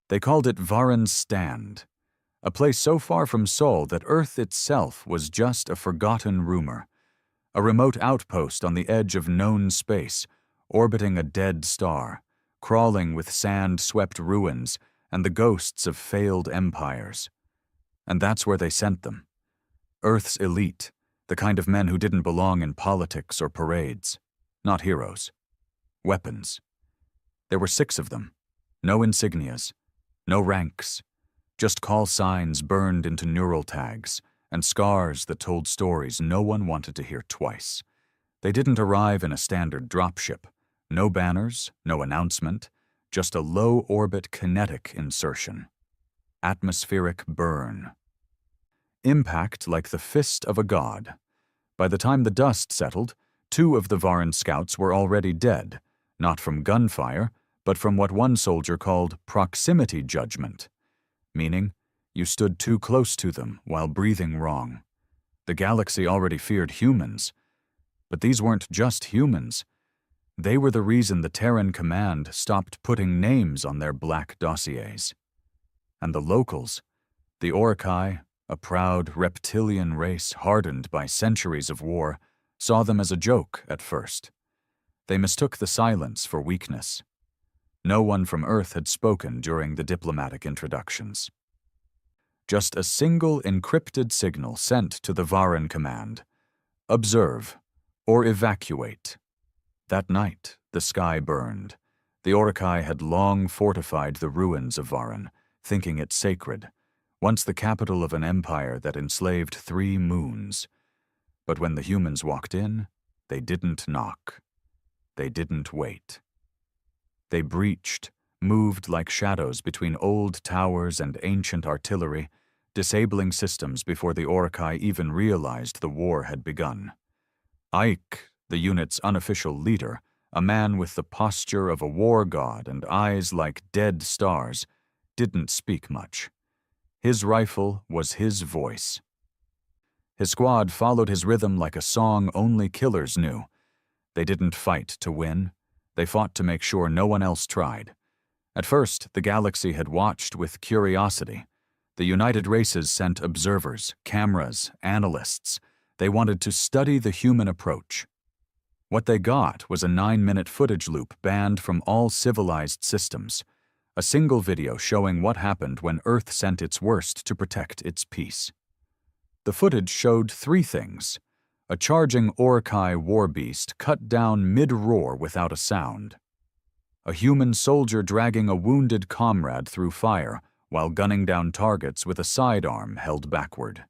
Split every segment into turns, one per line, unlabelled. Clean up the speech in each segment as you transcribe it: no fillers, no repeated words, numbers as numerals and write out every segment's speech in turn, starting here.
They called it Varan's Stand, a place so far from Sol that Earth itself was just a forgotten rumor, a remote outpost on the edge of known space, orbiting a dead star, crawling with sand-swept ruins and the ghosts of failed empires. And that's where they sent them. Earth's elite, the kind of men who didn't belong in politics or parades. Not heroes. Weapons. There were 6 of them. No insignias. No ranks. Just call signs burned into neural tags, and scars that told stories no one wanted to hear twice. They didn't arrive in a standard dropship. No banners, no announcement, just a low-orbit kinetic insertion. Atmospheric burn. Impact like the fist of a god. By the time the dust settled, 2 of the Varan scouts were already dead, not from gunfire, but from what one soldier called proximity judgment, meaning you stood too close to them while breathing wrong. The galaxy already feared humans, but these weren't just humans. They were the reason the Terran command stopped putting names on their black dossiers. And the locals, the Orokai, a proud reptilian race hardened by centuries of war, saw them as a joke at first. They mistook the silence for weakness. No one from Earth had spoken during the diplomatic introductions. Just a single encrypted signal sent to the Varan command. Observe, or evacuate. That night, the sky burned. The Orokai had long fortified the ruins of Varan, thinking it sacred, once the capital of an empire that enslaved 3 moons. But when the humans walked in, they didn't knock. They didn't wait. They breached, moved like shadows between old towers and ancient artillery, disabling systems before the Orokai even realized the war had begun. Ike, the unit's unofficial leader, a man with the posture of a war god and eyes like dead stars, didn't speak much. His rifle was his voice. His squad followed his rhythm like a song only killers knew. They didn't fight to win. They fought to make sure no one else tried. At first, the galaxy had watched with curiosity. The United Races sent observers, cameras, analysts. They wanted to study the human approach. What they got was a 9-minute footage loop banned from all civilized systems. A single video showing what happened when Earth sent its worst to protect its peace. The footage showed 3 things. A charging Orokai war beast cut down mid-roar without a sound. A human soldier dragging a wounded comrade through fire while gunning down targets with a sidearm held backward.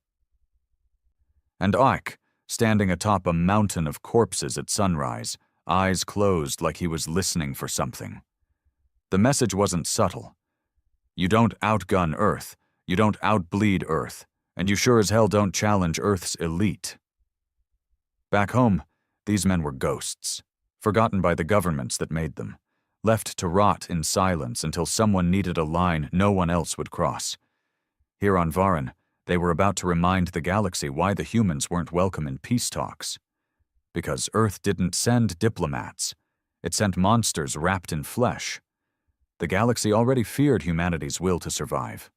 And Ike, standing atop a mountain of corpses at sunrise, eyes closed like he was listening for something. The message wasn't subtle. You don't outgun Earth, you don't outbleed Earth, and you sure as hell don't challenge Earth's elite. Back home, these men were ghosts, forgotten by the governments that made them, left to rot in silence until someone needed a line no one else would cross. Here on Varan, they were about to remind the galaxy why the humans weren't welcome in peace talks. Because Earth didn't send diplomats. It sent monsters wrapped in flesh. The galaxy already feared humanity's will to survive.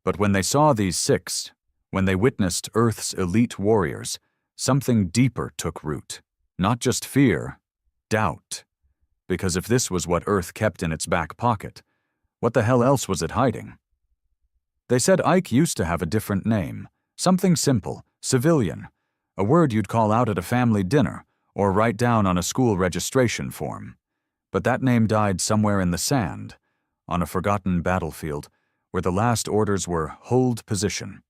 But when they saw these 6, when they witnessed Earth's elite warriors, something deeper took root. Not just fear, doubt. Because if this was what Earth kept in its back pocket, what the hell else was it hiding? They said Ike used to have a different name, something simple, civilian, a word you'd call out at a family dinner or write down on a school registration form. But that name died somewhere in the sand, on a forgotten battlefield where the last orders were hold position.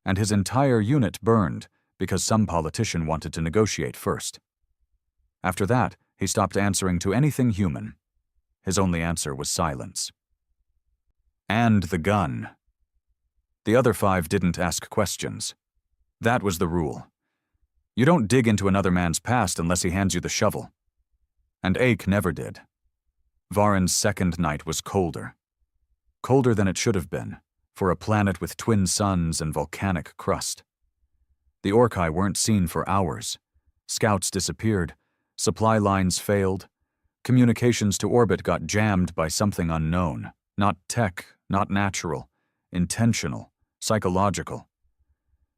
And his entire unit burned because some politician wanted to negotiate first. After that, he stopped answering to anything human. His only answer was silence. And the gun. The other 5 didn't ask questions. That was the rule. You don't dig into another man's past unless he hands you the shovel. And Ake never did. Varan's second night was colder. Colder than it should have been, for a planet with twin suns and volcanic crust. The Orokai weren't seen for hours. Scouts disappeared. Supply lines failed. Communications to orbit got jammed by something unknown, Not tech, not natural. Intentional. Psychological.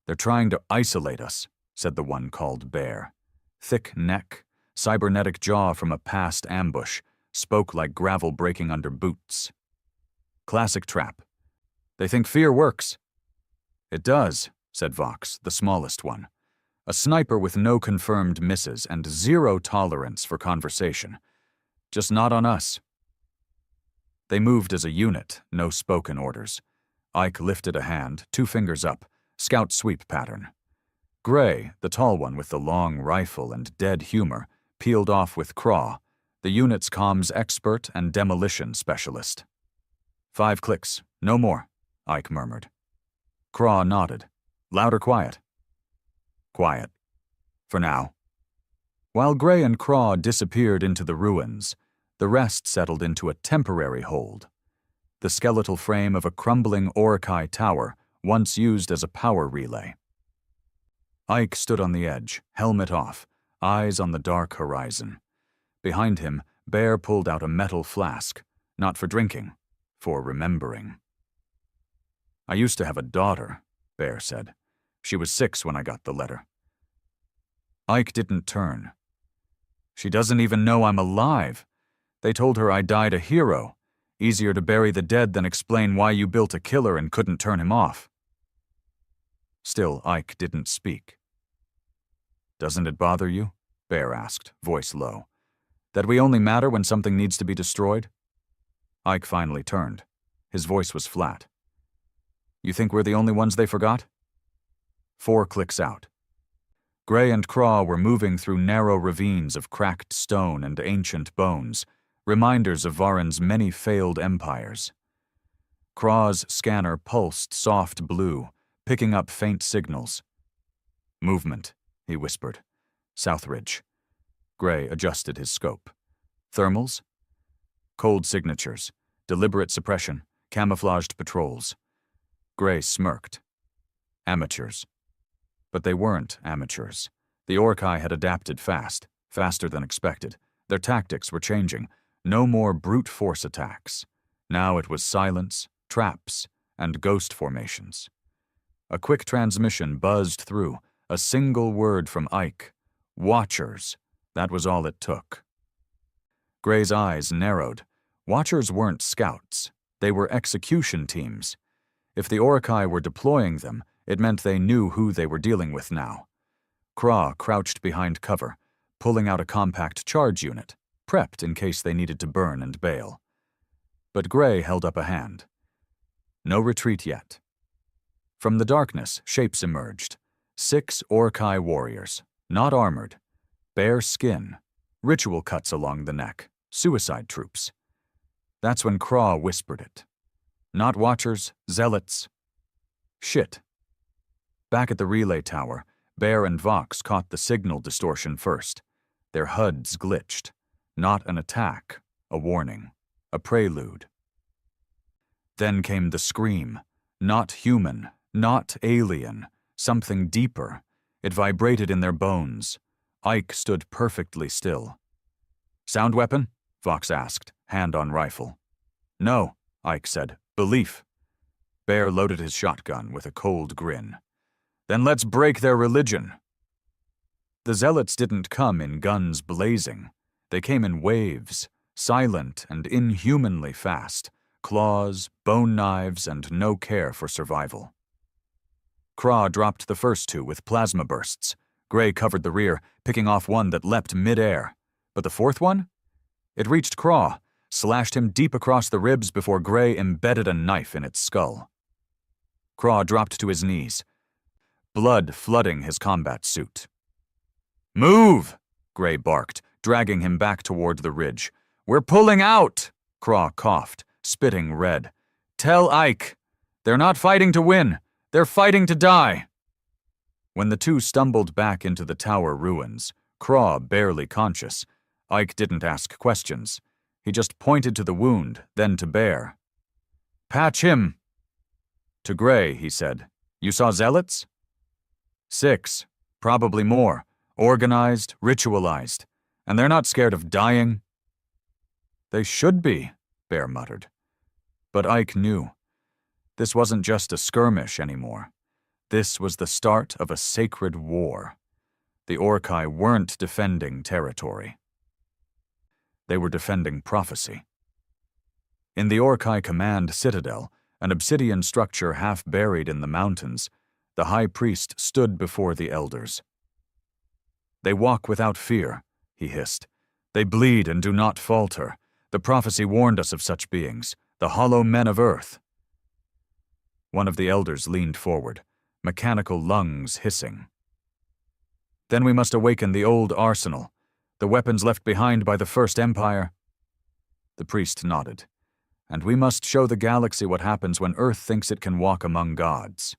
"They're trying to isolate us," said the one called Bear. Thick neck, cybernetic jaw from a past ambush, spoke like gravel breaking under boots. "Classic trap. They think fear works." "It does," said Vox, the smallest one. A sniper with no confirmed misses and zero tolerance for conversation. "Just not on us." They moved as a unit, no spoken orders. Ike lifted a hand, 2 fingers up, scout sweep pattern. Gray, the tall one with the long rifle and dead humor, peeled off with Craw, the unit's comms expert and demolition specialist. 5 clicks, no more, Ike murmured. Craw nodded. Loud or quiet? Quiet. For now. While Gray and Craw disappeared into the ruins, the rest settled into a temporary hold. The skeletal frame of a crumbling Orokai tower, once used as a power relay. Ike stood on the edge, helmet off, eyes on the dark horizon. Behind him, Bear pulled out a metal flask, not for drinking, for remembering. "I used to have a daughter," Bear said. "She was 6 when I got the letter." Ike didn't turn. "She doesn't even know I'm alive. They told her I died a hero. Easier to bury the dead than explain why you built a killer and couldn't turn him off." Still, Ike didn't speak. "Doesn't it bother you?" Bear asked, voice low. "That we only matter when something needs to be destroyed?" Ike finally turned. His voice was flat. "You think we're the only ones they forgot?" 4 clicks out. Gray and Craw were moving through narrow ravines of cracked stone and ancient bones, reminders of Varen's many failed empires. Craw's scanner pulsed soft blue, picking up faint signals. "Movement," he whispered. "Southridge." Gray adjusted his scope. "Thermals?" "Cold signatures, deliberate suppression, camouflaged patrols." Gray smirked. "Amateurs." But they weren't amateurs. The Orkai had adapted fast, faster than expected. Their tactics were changing. No more brute force attacks. Now it was silence, traps, and ghost formations. A quick transmission buzzed through, a single word from Ike. "Watchers." That was all it took. Gray's eyes narrowed. Watchers weren't scouts. They were execution teams. If the Orkai were deploying them, it meant they knew who they were dealing with now. Craw crouched behind cover, pulling out a compact charge unit, prepped in case they needed to burn and bail. But Gray held up a hand. No retreat yet. From the darkness, shapes emerged. 6 Orkai warriors, not armored. Bare skin, ritual cuts along the neck, suicide troops. That's when Craw whispered it. Not watchers, zealots. Shit. Back at the relay tower, Bear and Vox caught the signal distortion first. Their HUDs glitched. Not an attack, a warning, a prelude. Then came the scream. Not human, not alien, something deeper. It vibrated in their bones. Ike stood perfectly still. "Sound weapon?" Vox asked, hand on rifle. "No," Ike said. "Belief." Bear loaded his shotgun with a cold grin. "Then let's break their religion." The zealots didn't come in guns blazing. They came in waves, silent and inhumanly fast, claws, bone knives, and no care for survival. Craw dropped the first 2 with plasma bursts. Gray covered the rear, picking off one that leapt mid-air. But the 4th one? It reached Craw, slashed him deep across the ribs before Gray embedded a knife in its skull. Craw dropped to his knees, blood flooding his combat suit. "Move!" Gray barked, dragging him back toward the ridge. "We're pulling out!" Craw coughed, spitting red. "Tell Ike. They're not fighting to win. They're fighting to die." When the 2 stumbled back into the tower ruins, Craw barely conscious, Ike didn't ask questions. He just pointed to the wound, then to Bear. "Patch him." To Gray, he said, "You saw zealots?" 6, probably more, organized, ritualized. And they're not scared of dying." "They should be," Bear muttered. But Ike knew. This wasn't just a skirmish anymore. This was the start of a sacred war. The Orkai weren't defending territory. They were defending prophecy. In the Orkai Command Citadel, an obsidian structure half buried in the mountains, the High Priest stood before the elders. "They walk without fear," he hissed. "They bleed and do not falter. The prophecy warned us of such beings, the hollow men of earth." One of the elders leaned forward, mechanical lungs hissing. "Then we must awaken the old arsenal, the weapons left behind by the First Empire." The priest nodded. "And we must show the galaxy what happens when Earth thinks it can walk among gods."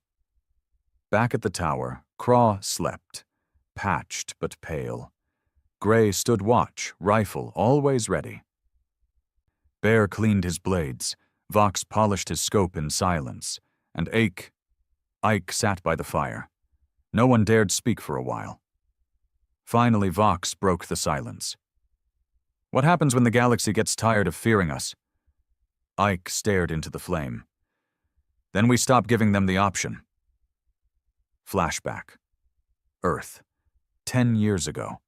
Back at the tower, Craw slept, patched but pale. Gray stood watch, rifle always ready. Bear cleaned his blades, Vox polished his scope in silence, and Ike sat by the fire. No one dared speak for a while. Finally, Vox broke the silence. "What happens when the galaxy gets tired of fearing us?" Ike stared into the flame. "Then we stop giving them the option." Flashback. Earth. 10 years ago.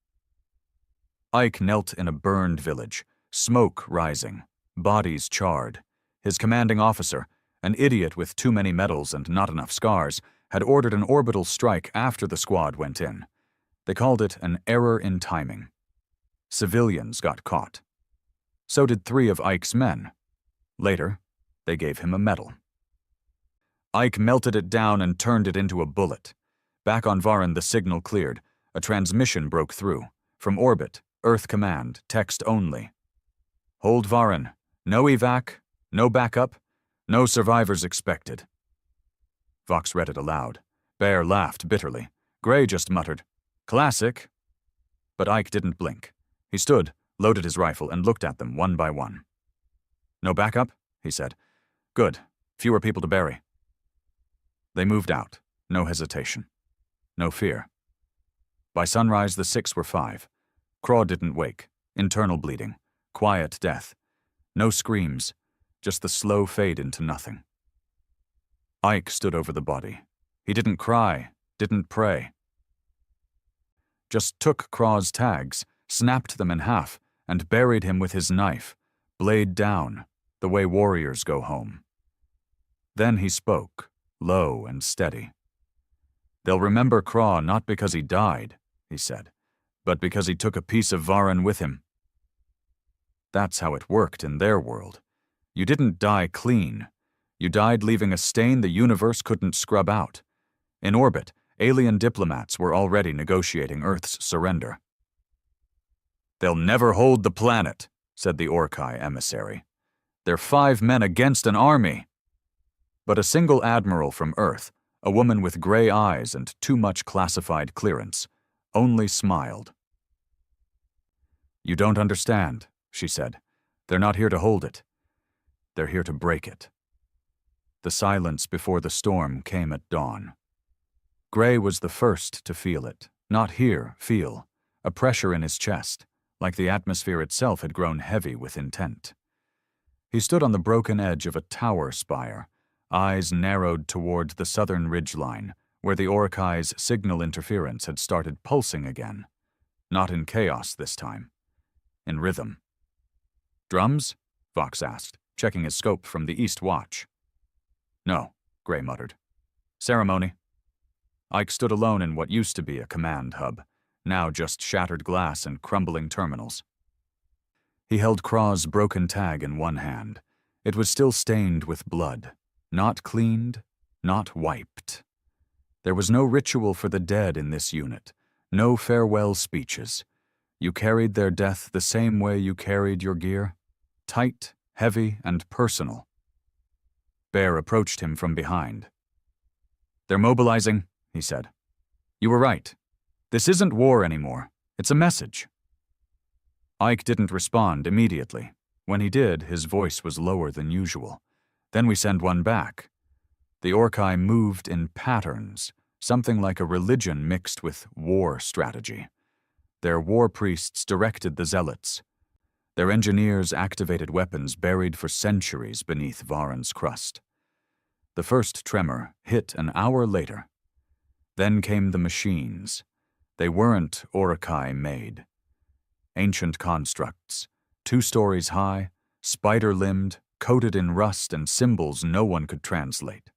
Ike knelt in a burned village, smoke rising, bodies charred. His commanding officer, an idiot with too many medals and not enough scars, had ordered an orbital strike after the squad went in. They called it an error in timing. Civilians got caught. So did 3 of Ike's men. Later, they gave him a medal. Ike melted it down and turned it into a bullet. Back on Varan, the signal cleared. A transmission broke through. From orbit, Earth Command, text only. "Hold Varan. No evac, no backup, no survivors expected." Vox read it aloud. Bear laughed bitterly. Gray just muttered, "Classic." But Ike didn't blink. He stood, loaded his rifle, and looked at them one by one. "No backup?" he said. "Good. Fewer people to bury." They moved out. No hesitation. No fear. By sunrise, the 6 were 5. Craw didn't wake. Internal bleeding. Quiet death. No screams. Just the slow fade into nothing. Ike stood over the body. He didn't cry, didn't pray. Just took Craw's tags, snapped them in half, and buried him with his knife, blade down, the way warriors go home. Then he spoke, low and steady. "They'll remember Craw not because he died," he said, "but because he took a piece of Varan with him." That's how it worked in their world. You didn't die clean. You died leaving a stain the universe couldn't scrub out. In orbit, alien diplomats were already negotiating Earth's surrender. "They'll never hold the planet," said the Orkai emissary. "They're 5 men against an army." But a single admiral from Earth, a woman with gray eyes and too much classified clearance, only smiled. "You don't understand," she said. "They're not here to hold it. They're here to break it." The silence before the storm came at dawn. Gray was the first to feel it. Not hear, feel. A pressure in his chest, like the atmosphere itself had grown heavy with intent. He stood on the broken edge of a tower spire, eyes narrowed toward the southern ridgeline, where the Orkai's signal interference had started pulsing again. Not in chaos this time. In rhythm. "Drums?" Vox asked, checking his scope from the east watch. "No," Gray muttered. "Ceremony." Ike stood alone in what used to be a command hub, now just shattered glass and crumbling terminals. He held Craw's broken tag in one hand. It was still stained with blood. Not cleaned, not wiped. There was no ritual for the dead in this unit, no farewell speeches. You carried their death the same way you carried your gear, tight, heavy, and personal. Bear approached him from behind. "They're mobilizing," he said. "You were right. This isn't war anymore. It's a message." Ike didn't respond immediately. When he did, his voice was lower than usual. "Then we send one back." The Orkai moved in patterns, something like a religion mixed with war strategy. Their war priests directed the zealots. Their engineers activated weapons buried for centuries beneath Varan's crust. The first tremor hit an hour later. Then came the machines. They weren't Orokai made. Ancient constructs, 2 stories high, spider-limbed, coated in rust and symbols no one could translate.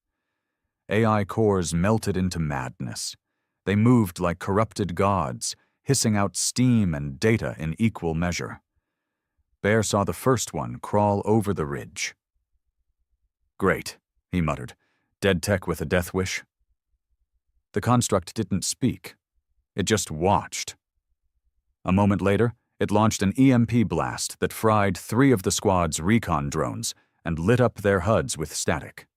AI cores melted into madness. They moved like corrupted gods, hissing out steam and data in equal measure. Bear saw the first one crawl over the ridge. "Great," he muttered. "Dead tech with a death wish." The construct didn't speak. It just watched. A moment later, it launched an EMP blast that fried 3 of the squad's recon drones and lit up their HUDs with static.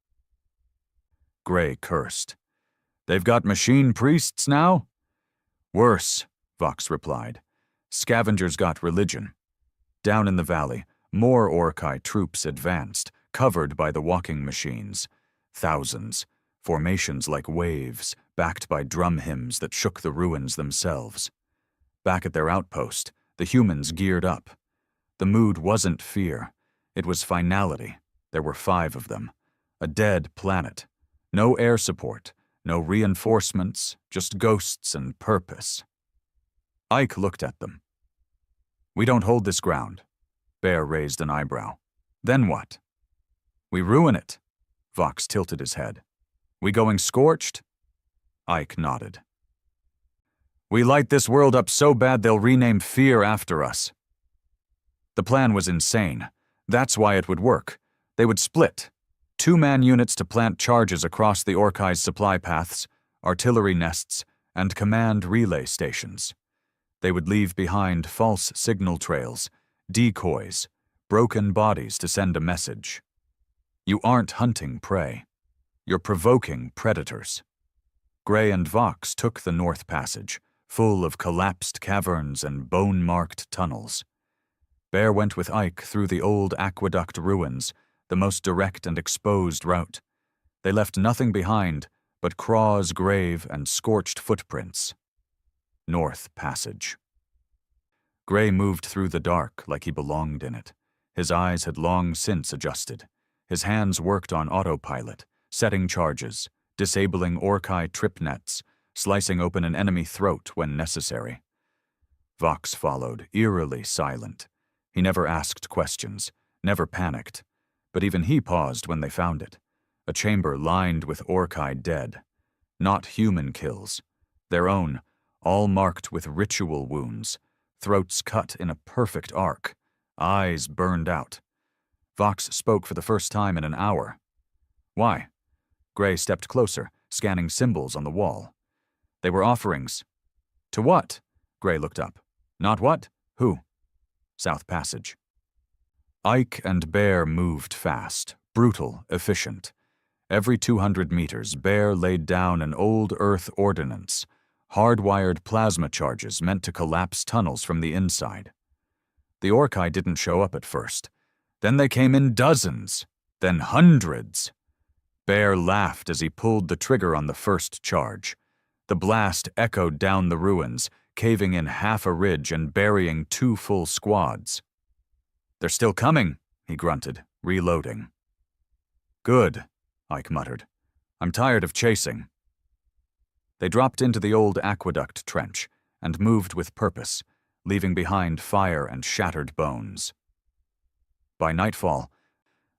Gray cursed. "They've got machine priests now?" "Worse," Vox replied. "Scavengers got religion." Down in the valley, more Orokai troops advanced, covered by the walking machines. Thousands, formations like waves, backed by drum hymns that shook the ruins themselves. Back at their outpost, the humans geared up. The mood wasn't fear. It was finality. There were 5 of them. A dead planet. No air support, no reinforcements, just ghosts and purpose. Ike looked at them. "We don't hold this ground." Bear raised an eyebrow. "Then what?" "We ruin it." Vox tilted his head. "We going scorched?" Ike nodded. "We light this world up so bad they'll rename fear after us." The plan was insane. That's why it would work. They would split. 2-man units to plant charges across the Orkai's supply paths, artillery nests, and command relay stations. They would leave behind false signal trails, decoys, broken bodies to send a message. You aren't hunting prey. You're provoking predators. Gray and Vox took the North Passage, full of collapsed caverns and bone-marked tunnels. Bear went with Ike through the old aqueduct ruins, the most direct and exposed route. They left nothing behind but Craw's grave and scorched footprints. North Passage. Gray moved through the dark like he belonged in it. His eyes had long since adjusted. His hands worked on autopilot, setting charges, disabling Orkai trip nets, slicing open an enemy throat when necessary. Vox followed, eerily silent. He never asked questions, never panicked, but even he paused when they found it. A chamber lined with Orkai dead. Not human kills. Their own, all marked with ritual wounds, throats cut in a perfect arc, eyes burned out. Vox spoke for the first time in an hour. "Why?" Gray stepped closer, scanning symbols on the wall. "They were offerings." "To what?" Gray looked up. "Not what? Who?" "South Passage." Ike and Bear moved fast, brutal, efficient. Every 200 meters, Bear laid down an old Earth ordnance, hardwired plasma charges meant to collapse tunnels from the inside. The Orkai didn't show up at first. Then they came in dozens, then hundreds. Bear laughed as he pulled the trigger on the first charge. The blast echoed down the ruins, caving in half a ridge and burying 2 full squads. "They're still coming," he grunted, reloading. "Good," Ike muttered. "I'm tired of chasing." They dropped into the old aqueduct trench and moved with purpose, leaving behind fire and shattered bones. By nightfall,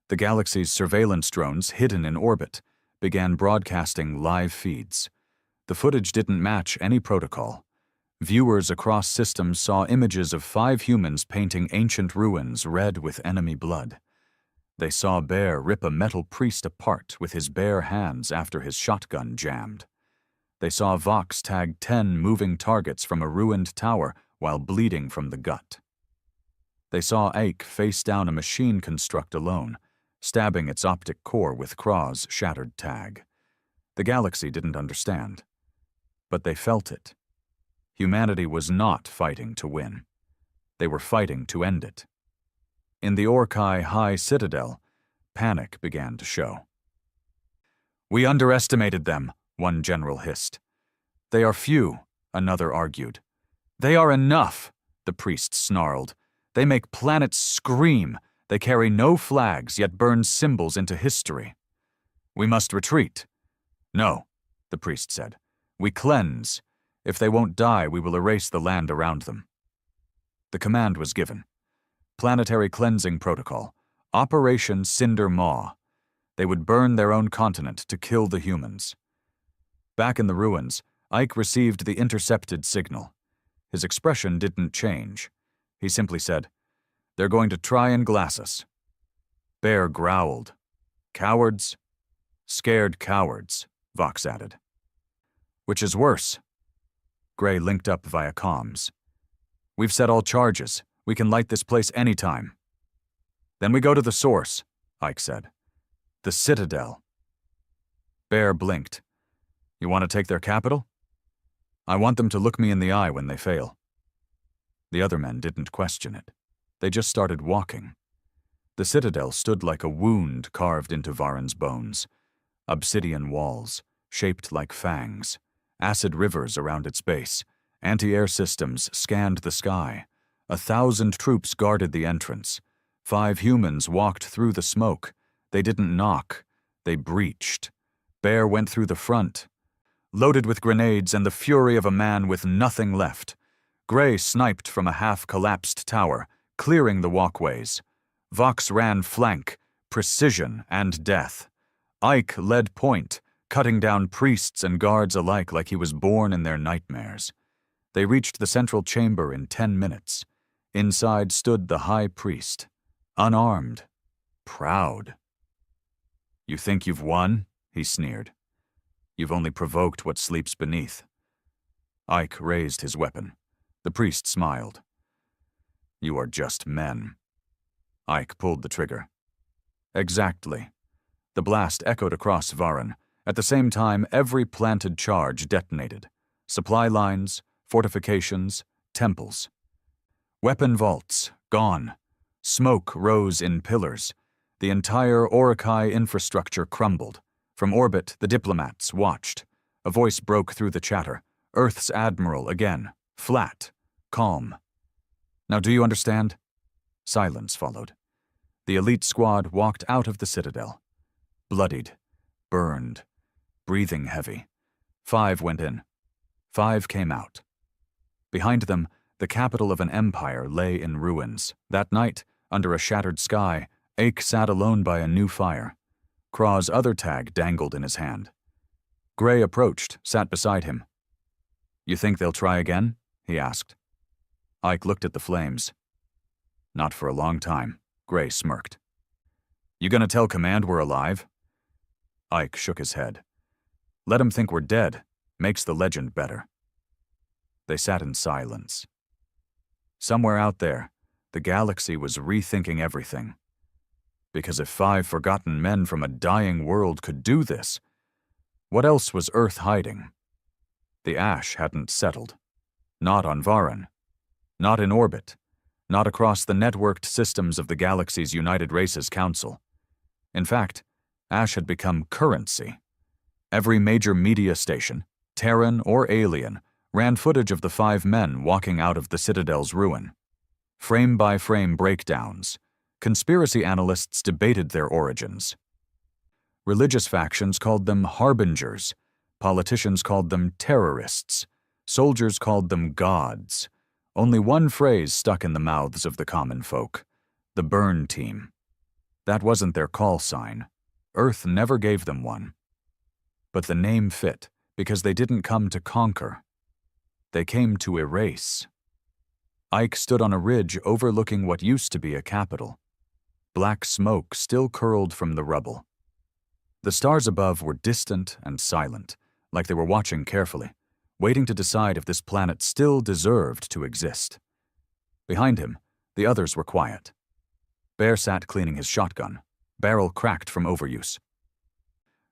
the galaxy's surveillance drones, hidden in orbit, began broadcasting live feeds. The footage didn't match any protocol. Viewers across systems saw images of 5 humans painting ancient ruins red with enemy blood. They saw Bear rip a metal priest apart with his bare hands after his shotgun jammed. They saw Vox tag 10 moving targets from a ruined tower while bleeding from the gut. They saw Ike face down a machine construct alone, stabbing its optic core with Craw's shattered tag. The galaxy didn't understand, but they felt it. Humanity was not fighting to win. They were fighting to end it. In the Orkai High Citadel, panic began to show. "We underestimated them," one general hissed. "They are few," another argued. "They are enough," the priest snarled. They make planets scream. They carry no flags, yet burn symbols into history. We must retreat. No, the priest said. We cleanse. If they won't die, we will erase the land around them. The command was given. Planetary cleansing protocol. Operation Cinder Maw. They would burn their own continent to kill the humans. Back in the ruins, Ike received the intercepted signal. His expression didn't change. He simply said, "They're going to try and glass us." Bear growled. "Cowards?" "Scared cowards," Vox added. "Which is worse?" Gray linked up via comms. "We've set all charges. We can light this place anytime." "Then we go to the source," Ike said. "The Citadel." Bear blinked. "You want to take their capital?" "I want them to look me in the eye when they fail." The other men didn't question it. They just started walking. The Citadel stood like a wound carved into Varan's bones. Obsidian walls, shaped like fangs, acid rivers around its base, anti-air systems scanned the sky. 1,000 troops guarded the entrance. 5 humans walked through the smoke. They didn't knock. They breached. Bear went through the front, loaded with grenades and the fury of a man with nothing left. Gray sniped from a half-collapsed tower, clearing the walkways. Vox ran flank, precision and death. Ike led point, cutting down priests and guards alike like he was born in their nightmares. They reached the central chamber in 10 minutes. Inside stood the high priest, unarmed, proud. "You think you've won?" he sneered. "You've only provoked what sleeps beneath." Ike raised his weapon. The priest smiled. "You are just men." Ike pulled the trigger. Exactly. The blast echoed across Varan. At the same time, every planted charge detonated. Supply lines, fortifications, temples. Weapon vaults, gone. Smoke rose in pillars. The entire Orokai infrastructure crumbled. From orbit, the diplomats watched. A voice broke through the chatter. Earth's admiral again. Flat. Calm. "Now do you understand?" Silence followed. The elite squad walked out of the Citadel. Bloodied. Burned. Breathing heavy. 5 went in. 5 came out. Behind them, the capital of an empire lay in ruins. That night, under a shattered sky, Ake sat alone by a new fire. Kraw's other tag dangled in his hand. Gray approached, sat beside him. "You think they'll try again?" he asked. Ike looked at the flames. "Not for a long time," Gray smirked. "You gonna tell Command we're alive?" Ike shook his head. "Let 'em think we're dead. Makes the legend better." They sat in silence. Somewhere out there, the galaxy was rethinking everything. Because if 5 forgotten men from a dying world could do this, what else was Earth hiding? The ash hadn't settled. Not on Varan. Not in orbit. Not across the networked systems of the galaxy's United Races Council. In fact, ash had become currency. Every major media station, Terran or alien, ran footage of the 5 men walking out of the Citadel's ruin. Frame-by-frame breakdowns. Conspiracy analysts debated their origins. Religious factions called them harbingers. Politicians called them terrorists. Soldiers called them gods. Only one phrase stuck in the mouths of the common folk: the burn team. That wasn't their call sign. Earth never gave them one. But the name fit, because they didn't come to conquer. They came to erase. Ike stood on a ridge overlooking what used to be a capital. Black smoke still curled from the rubble. The stars above were distant and silent, like they were watching carefully, waiting to decide if this planet still deserved to exist. Behind him, the others were quiet. Bear sat cleaning his shotgun, barrel cracked from overuse.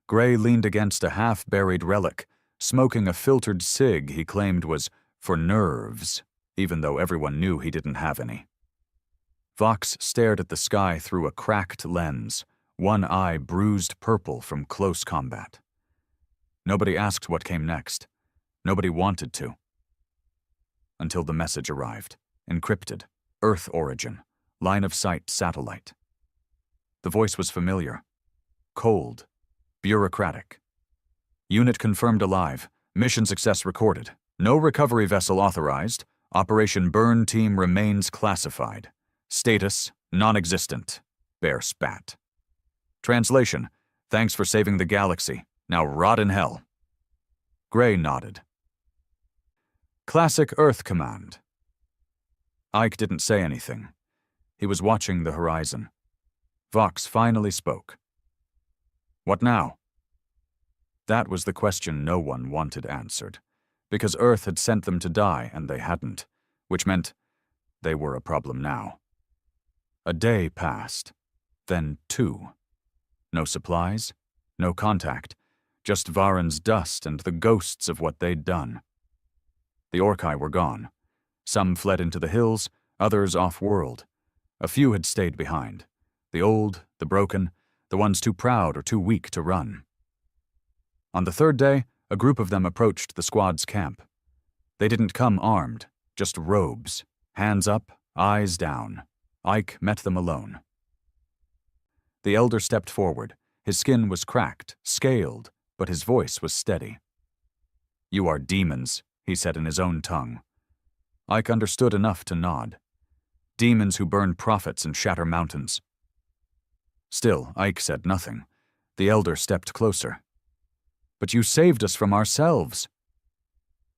Gray leaned against a half-buried relic, smoking a filtered cig he claimed was for nerves, even though everyone knew he didn't have any. Vox stared at the sky through a cracked lens, one eye bruised purple from close combat. Nobody asked what came next. Nobody wanted to. Until the message arrived, encrypted, Earth origin, line of sight satellite. The voice was familiar. Cold. Bureaucratic. Unit confirmed alive. Mission success recorded. No recovery vessel authorized. Operation Burn Team remains classified. Status, non-existent. Bear spat. Translation: thanks for saving the galaxy. Now rot in hell. Gray nodded. Classic Earth Command. Ike didn't say anything. He was watching the horizon. Vox finally spoke. What now? That was the question no one wanted answered, because Earth had sent them to die and they hadn't, which meant they were a problem now. A day passed, then 2. No supplies, no contact, just Varan's dust and the ghosts of what they'd done. The Orkai were gone. Some fled into the hills, others off-world. A few had stayed behind. The old, the broken, the ones too proud or too weak to run. On the 3rd day, a group of them approached the squad's camp. They didn't come armed, just robes, hands up, eyes down. Ike met them alone. The elder stepped forward. His skin was cracked, scaled, but his voice was steady. "You are demons," he said in his own tongue. Ike understood enough to nod. Demons who burn prophets and shatter mountains. Still, Ike said nothing. The elder stepped closer. "But you saved us from ourselves."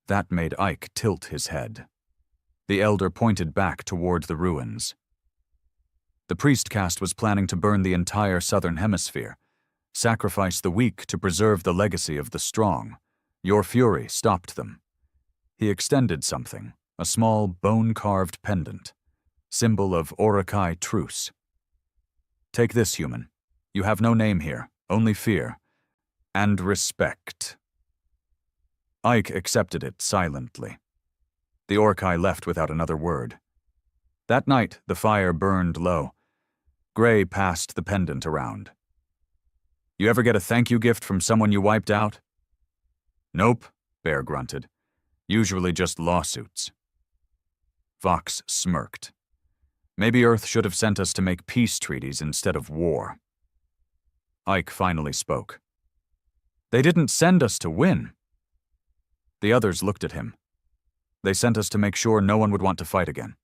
That made Ike tilt his head. The elder pointed back toward the ruins. The priest caste was planning to burn the entire southern hemisphere, sacrifice the weak to preserve the legacy of the strong. Your fury stopped them. He extended something, a small bone-carved pendant, symbol of Orokai truce. "Take this, human. You have no name here, only fear. And respect." Ike accepted it silently. The Orkai left without another word. That night, the fire burned low. Gray passed the pendant around. "You ever get a thank you gift from someone you wiped out?" "Nope," Bear grunted. "Usually just lawsuits." Vox smirked. "Maybe Earth should have sent us to make peace treaties instead of war." Ike finally spoke. "They didn't send us to win." The others looked at him. "They sent us to make sure no one would want to fight again."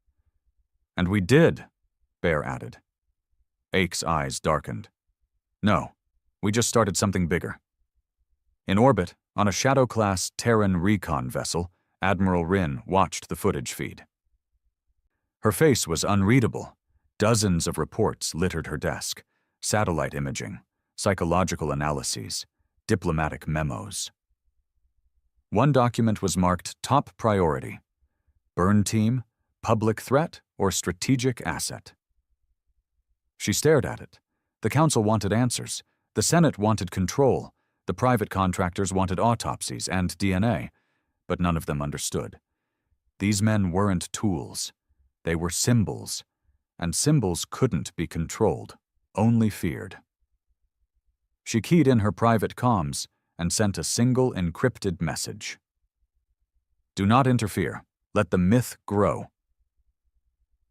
"And we did," Bear added. Ake's eyes darkened. "No, we just started something bigger." In orbit, on a Shadow-class Terran recon vessel, Admiral Rin watched the footage feed. Her face was unreadable. Dozens of reports littered her desk. Satellite imaging, psychological analyses, diplomatic memos. One document was marked top priority: burn team, public threat, or strategic asset. She stared at it. The Council wanted answers. The Senate wanted control. The private contractors wanted autopsies and DNA, but none of them understood. These men weren't tools. They were symbols, and symbols couldn't be controlled, only feared. She keyed in her private comms and sent a single encrypted message. "Do not interfere. Let the myth grow."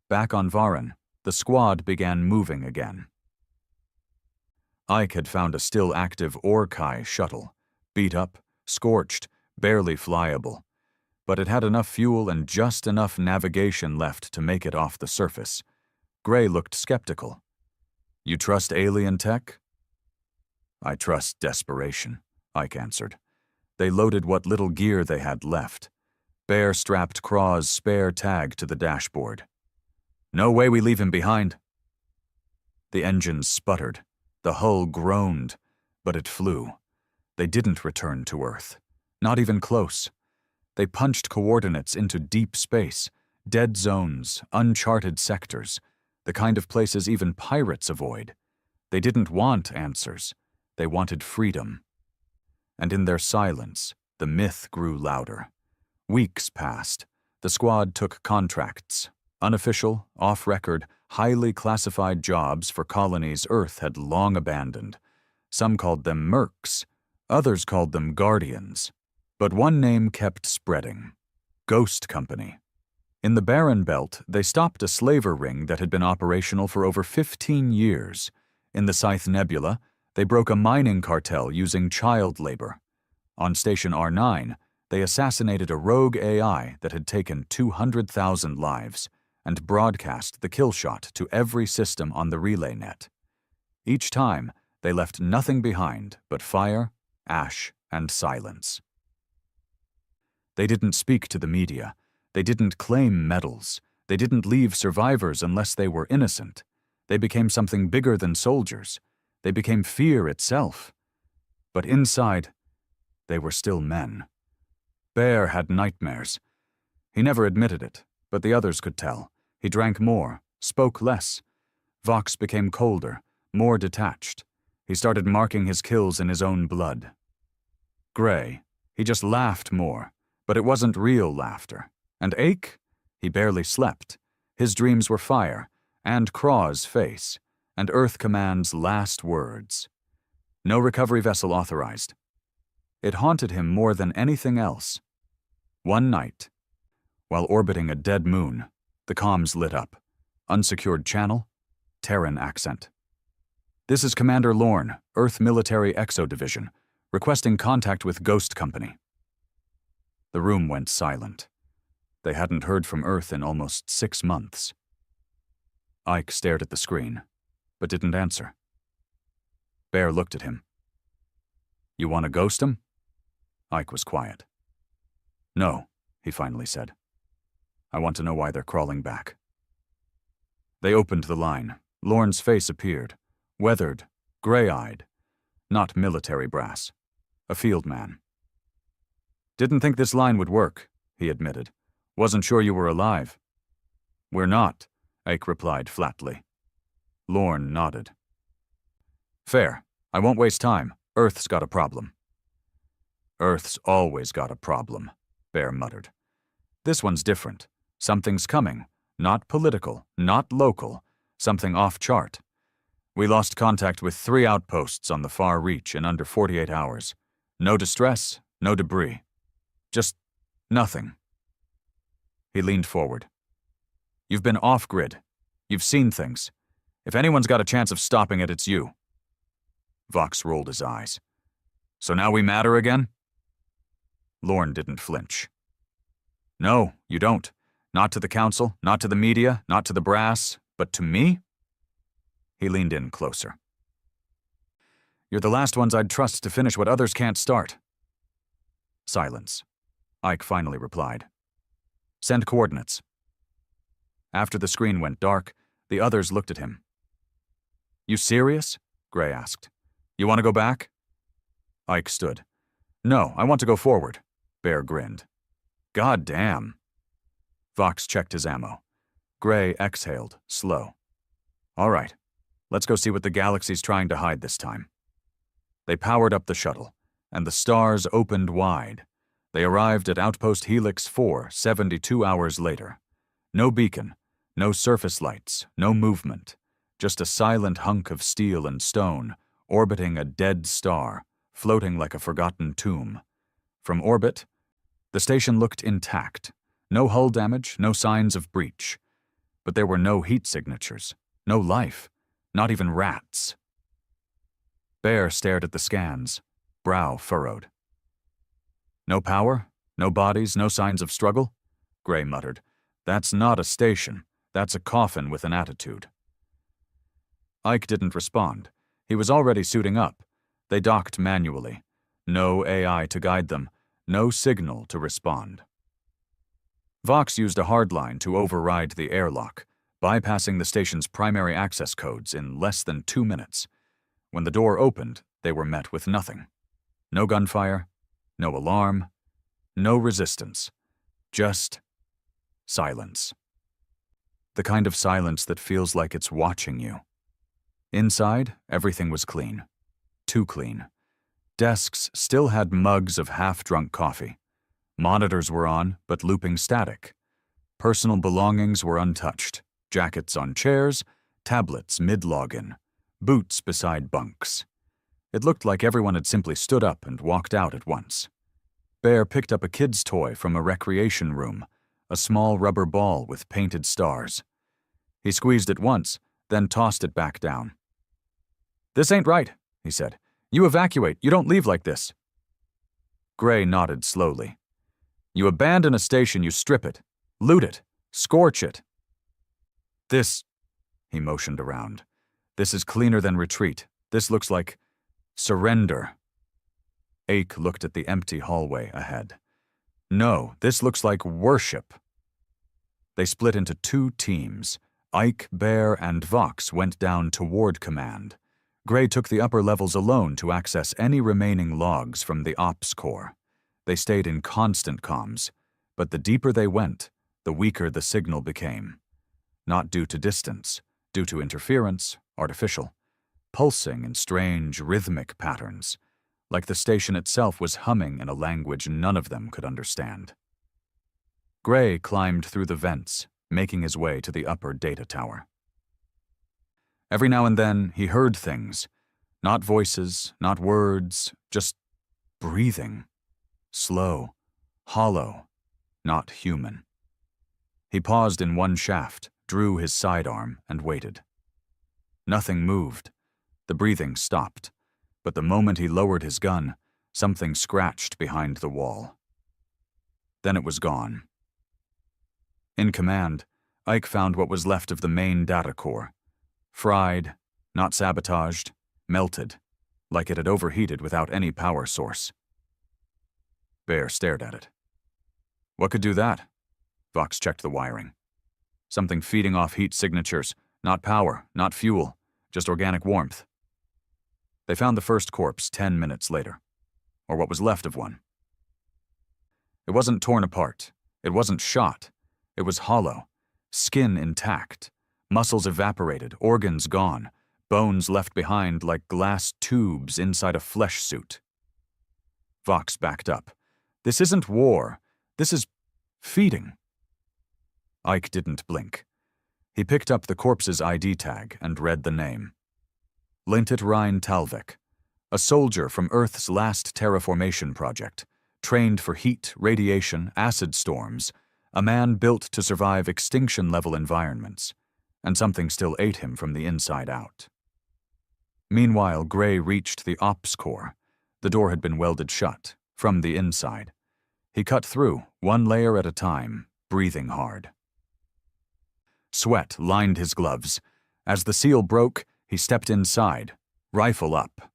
Back on Varan, the squad began moving again. Ike had found a still-active Orkai shuttle, beat up, scorched, barely flyable, but it had enough fuel and just enough navigation left to make it off the surface. Gray looked skeptical. "You trust alien tech?" "I trust desperation," Ike answered. They loaded what little gear they had left. Bear strapped Kraw's spare tag to the dashboard. "No way we leave him behind." The engines sputtered. The hull groaned, but it flew. They didn't return to Earth. Not even close. They punched coordinates into deep space, dead zones, uncharted sectors, the kind of places even pirates avoid. They didn't want answers. They wanted freedom. And in their silence, the myth grew louder. Weeks passed. The squad took contracts, unofficial, off-record, highly classified jobs for colonies Earth had long abandoned. Some called them mercs, others called them guardians. But one name kept spreading: Ghost Company. In the Barren Belt, they stopped a slaver ring that had been operational for over 15 years. In the Scythe Nebula, they broke a mining cartel using child labor. On Station R9, they assassinated a rogue AI that had taken 200,000 lives and broadcast the kill shot to every system on the relay net. Each time, they left nothing behind but fire, ash, and silence. They didn't speak to the media. They didn't claim medals. They didn't leave survivors unless they were innocent. They became something bigger than soldiers. They became fear itself. But inside, they were still men. Bear had nightmares. He never admitted it, but the others could tell. He drank more, spoke less. Vox became colder, more detached. He started marking his kills in his own blood. Gray, he just laughed more, but it wasn't real laughter. And Ake? He barely slept. His dreams were fire, and Kraw's face, and Earth Command's last words. No recovery vessel authorized. It haunted him more than anything else. One night, while orbiting a dead moon, the comms lit up. Unsecured channel, Terran accent. "This is Commander Lorne, Earth Military Exo Division, requesting contact with Ghost Company." The room went silent. They hadn't heard from Earth in almost 6 months. Ike stared at the screen, but didn't answer. Bear looked at him. "You want to ghost him?" Ike was quiet. "No," he finally said. "I want to know why they're crawling back." They opened the line. Lorne's face appeared, weathered, gray-eyed, not military brass, a field man. "Didn't think this line would work," he admitted. "Wasn't sure you were alive." "We're not," Ike replied flatly. Lorne nodded. "Fair. I won't waste time. Earth's got a problem." "Earth's always got a problem," Bear muttered. "This one's different. Something's coming. Not political, not local. Something off-chart. We lost contact with 3 outposts on the far reach in under 48 hours. No distress, no debris. Just nothing." He leaned forward. "You've been off-grid. You've seen things. If anyone's got a chance of stopping it, it's you." Vox rolled his eyes. "So now we matter again?" Lorne didn't flinch. "No, you don't. Not to the Council, not to the media, not to the brass, but to me?" He leaned in closer. "You're the last ones I'd trust to finish what others can't start." Silence. Ike finally replied. "Send coordinates." After the screen went dark, the others looked at him. "You serious?" Gray asked. "You want to go back?" Ike stood. "No, I want to go forward." Bear grinned. "God damn." Vox checked his ammo. Gray exhaled, slow. "All right, let's go see what the galaxy's trying to hide this time." They powered up the shuttle, and the stars opened wide. They arrived at Outpost Helix 4 72 hours later. No beacon, no surface lights, no movement, just a silent hunk of steel and stone, orbiting a dead star, floating like a forgotten tomb. From orbit, the station looked intact. No hull damage, no signs of breach. But there were no heat signatures, no life, not even rats. Bear stared at the scans, brow furrowed. "No power, no bodies, no signs of struggle?" Gray muttered. "That's not a station. That's a coffin with an attitude." Ike didn't respond. He was already suiting up. They docked manually. No AI to guide them, no signal to respond. Vox used a hardline to override the airlock, bypassing the station's primary access codes in less than 2 minutes. When the door opened, they were met with nothing. No gunfire, no alarm, no resistance. Just silence. The kind of silence that feels like it's watching you. Inside, everything was clean. Too clean. Desks still had mugs of half-drunk coffee. Monitors were on, but looping static. Personal belongings were untouched. Jackets on chairs, tablets mid-login, boots beside bunks. It looked like everyone had simply stood up and walked out at once. Bear picked up a kid's toy from a recreation room, a small rubber ball with painted stars. He squeezed it once, then tossed it back down. "This ain't right," he said. "You evacuate. You don't leave like this." Gray nodded slowly. "You abandon a station, you strip it, loot it, scorch it. This," he motioned around, "this is cleaner than retreat. This looks like surrender." Ake looked at the empty hallway ahead. "No, this looks like worship." They split into two teams. Ike, Bear, and Vox went down toward command. Gray took the upper levels alone to access any remaining logs from the ops core. They stayed in constant comms, but the deeper they went, the weaker the signal became. Not due to distance, due to interference, artificial, pulsing in strange, rhythmic patterns, like the station itself was humming in a language none of them could understand. Gray climbed through the vents, making his way to the upper data tower. Every now and then, he heard things. Not voices, not words, just breathing. Slow, hollow, not human. He paused in one shaft, drew his sidearm, and waited. Nothing moved. The breathing stopped, but the moment he lowered his gun, something scratched behind the wall. Then it was gone. In command, Ike found what was left of the main data core. Fried, not sabotaged, melted, like it had overheated without any power source. Bear stared at it. "What could do that?" Vox checked the wiring. "Something feeding off heat signatures, not power, not fuel, just organic warmth." They found the first corpse 10 minutes later, or what was left of one. It wasn't torn apart, it wasn't shot, it was hollow, skin intact, muscles evaporated, organs gone, bones left behind like glass tubes inside a flesh suit. Vox backed up. "This isn't war, this is feeding." Ike didn't blink. He picked up the corpse's ID tag and read the name. Lintet Rhine Talvik, a soldier from Earth's last terraformation project, trained for heat, radiation, acid storms, a man built to survive extinction-level environments, and something still ate him from the inside out. Meanwhile, Gray reached the ops core. The door had been welded shut, from the inside. He cut through, one layer at a time, breathing hard. Sweat lined his gloves. As the seal broke, he stepped inside, rifle up.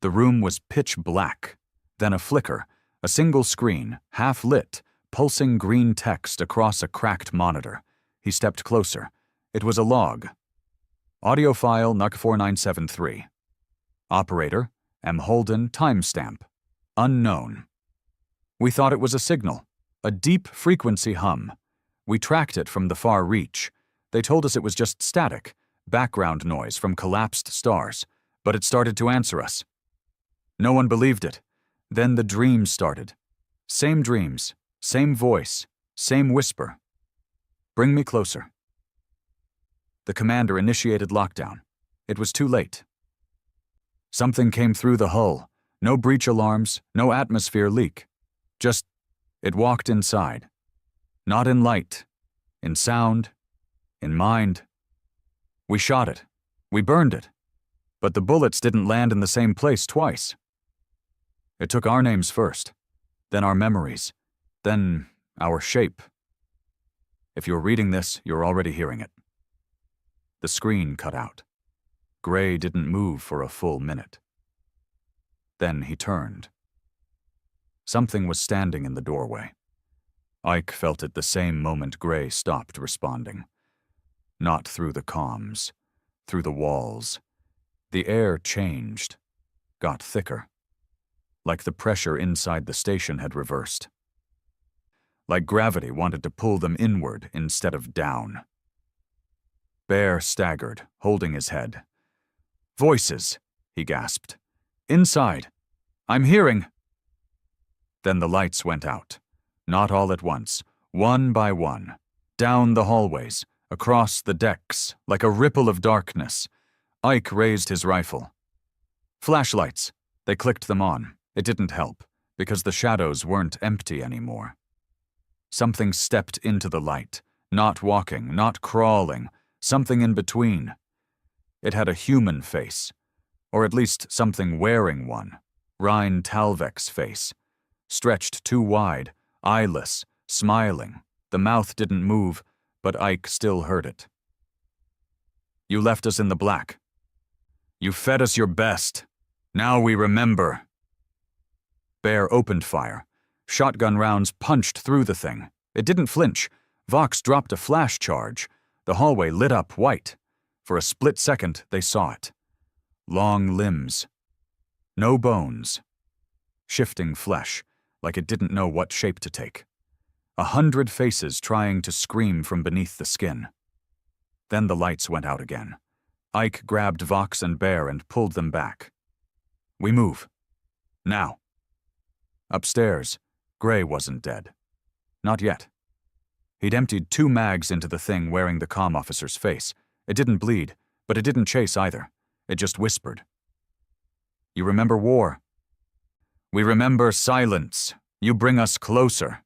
The room was pitch black. Then a flicker, a single screen, half lit, pulsing green text across a cracked monitor. He stepped closer. It was a log. Audio file NUC 4973. Operator, M. Holden, timestamp. Unknown. We thought it was a signal, a deep frequency hum. We tracked it from the far reach. They told us it was just static, background noise from collapsed stars, but it started to answer us. No one believed it. Then the dreams started. Same dreams, same voice, same whisper. Bring me closer. The commander initiated lockdown. It was too late. Something came through the hull. No breach alarms, no atmosphere leak. Just, it walked inside. Not in light, in sound, in mind. We shot it. We burned it. But the bullets didn't land in the same place twice. It took our names first, then our memories, then our shape. If you're reading this, you're already hearing it. The screen cut out. Gray didn't move for a full minute. Then he turned. Something was standing in the doorway. Ike felt it the same moment Gray stopped responding. Not through the comms, through the walls. The air changed, got thicker. Like the pressure inside the station had reversed. Like gravity wanted to pull them inward instead of down. Bear staggered, holding his head. "Voices," he gasped. "Inside. I'm hearing." Then the lights went out. Not all at once, one by one. Down the hallways, across the decks, like a ripple of darkness. Ike raised his rifle. Flashlights. They clicked them on. It didn't help, because the shadows weren't empty anymore. Something stepped into the light. Not walking, not crawling, something in between. It had a human face, or at least something wearing one. Rhine Talvek's face. Stretched too wide, eyeless, smiling. The mouth didn't move, but Ike still heard it. You left us in the black. You fed us your best. Now we remember. Bear opened fire. Shotgun rounds punched through the thing. It didn't flinch. Vox dropped a flash charge. The hallway lit up white. For a split second, they saw it. Long limbs. No bones. Shifting flesh, like it didn't know what shape to take. 100 faces trying to scream from beneath the skin. Then the lights went out again. Ike grabbed Vox and Bear and pulled them back. We move. Now. Upstairs, Gray wasn't dead. Not yet. He'd emptied 2 mags into the thing wearing the comm officer's face. It didn't bleed, but it didn't chase either. It just whispered. You remember war? We remember silence. You bring us closer.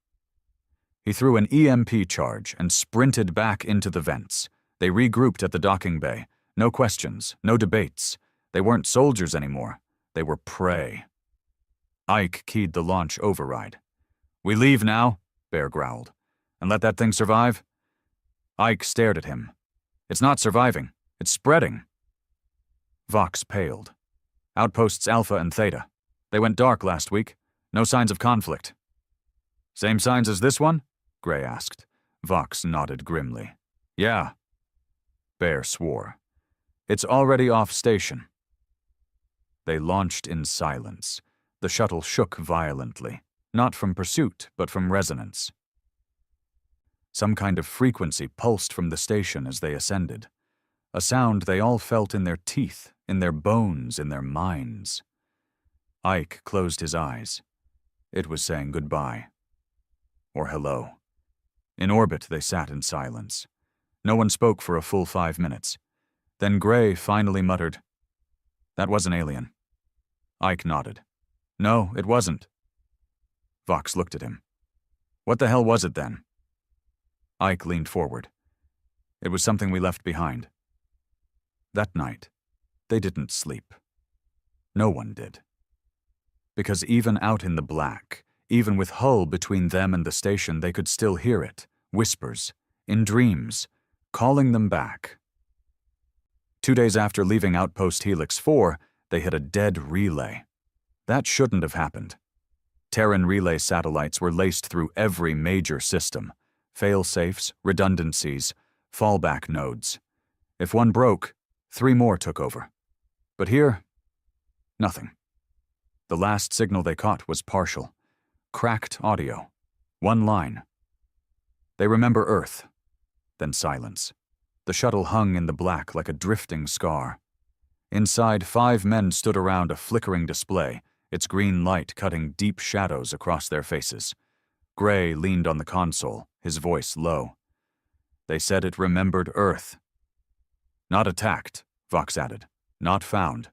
He threw an EMP charge and sprinted back into the vents. They regrouped at the docking bay. No questions, no debates. They weren't soldiers anymore. They were prey. Ike keyed the launch override. We leave now, Bear growled. And let that thing survive? Ike stared at him. It's not surviving. It's spreading. Vox paled. Outposts Alpha and Theta. They went dark last week. No signs of conflict. Same signs as this one? Gray asked. Vox nodded grimly. Yeah. Bear swore. It's already off station. They launched in silence. The shuttle shook violently, not from pursuit, but from resonance. Some kind of frequency pulsed from the station as they ascended. A sound they all felt in their teeth, in their bones, in their minds. Ike closed his eyes. It was saying goodbye. Or hello. In orbit, they sat in silence. No one spoke for a full 5 minutes. Then Gray finally muttered, That was an alien. Ike nodded. No, it wasn't. Vox looked at him. What the hell was it then? Ike leaned forward. It was something we left behind. That night, they didn't sleep. No one did. Because even out in the black, even with Hull between them and the station, they could still hear it, whispers, in dreams, calling them back. 2 days after leaving Outpost Helix 4, they hit a dead relay. That shouldn't have happened. Terran relay satellites were laced through every major system. Fail-safes, redundancies, fallback nodes. If one broke, 3 more took over. But here, nothing. The last signal they caught was partial. Cracked audio. 1 line. They remember Earth. Then silence. The shuttle hung in the black like a drifting scar. Inside, 5 men stood around a flickering display, its green light cutting deep shadows across their faces. Gray leaned on the console, his voice low. They said it remembered Earth. Not attacked, Vox added. Not found.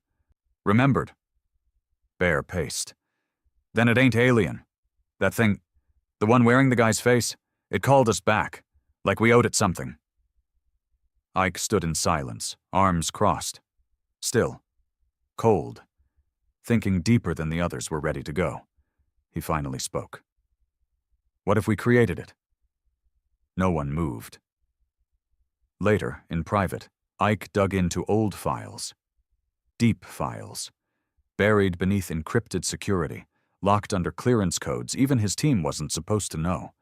Remembered. Bear paced. Then it ain't alien. That thing, the one wearing the guy's face, it called us back, like we owed it something. Ike stood in silence, arms crossed. Still. Cold. Thinking deeper than the others were ready to go. He finally spoke. What if we created it? No one moved. Later, in private, Ike dug into old files. Deep files. Buried beneath encrypted security, locked under clearance codes even his team wasn't supposed to know.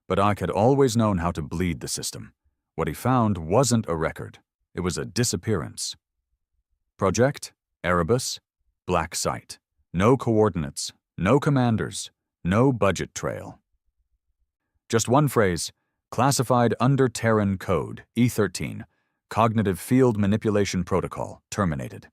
But Ike had always known how to bleed the system. What he found wasn't a record. It was a disappearance. Project, Erebus, Black Site. No coordinates, no commanders, no budget trail. Just one phrase, classified under Terran code, E13, Cognitive Field Manipulation Protocol, terminated.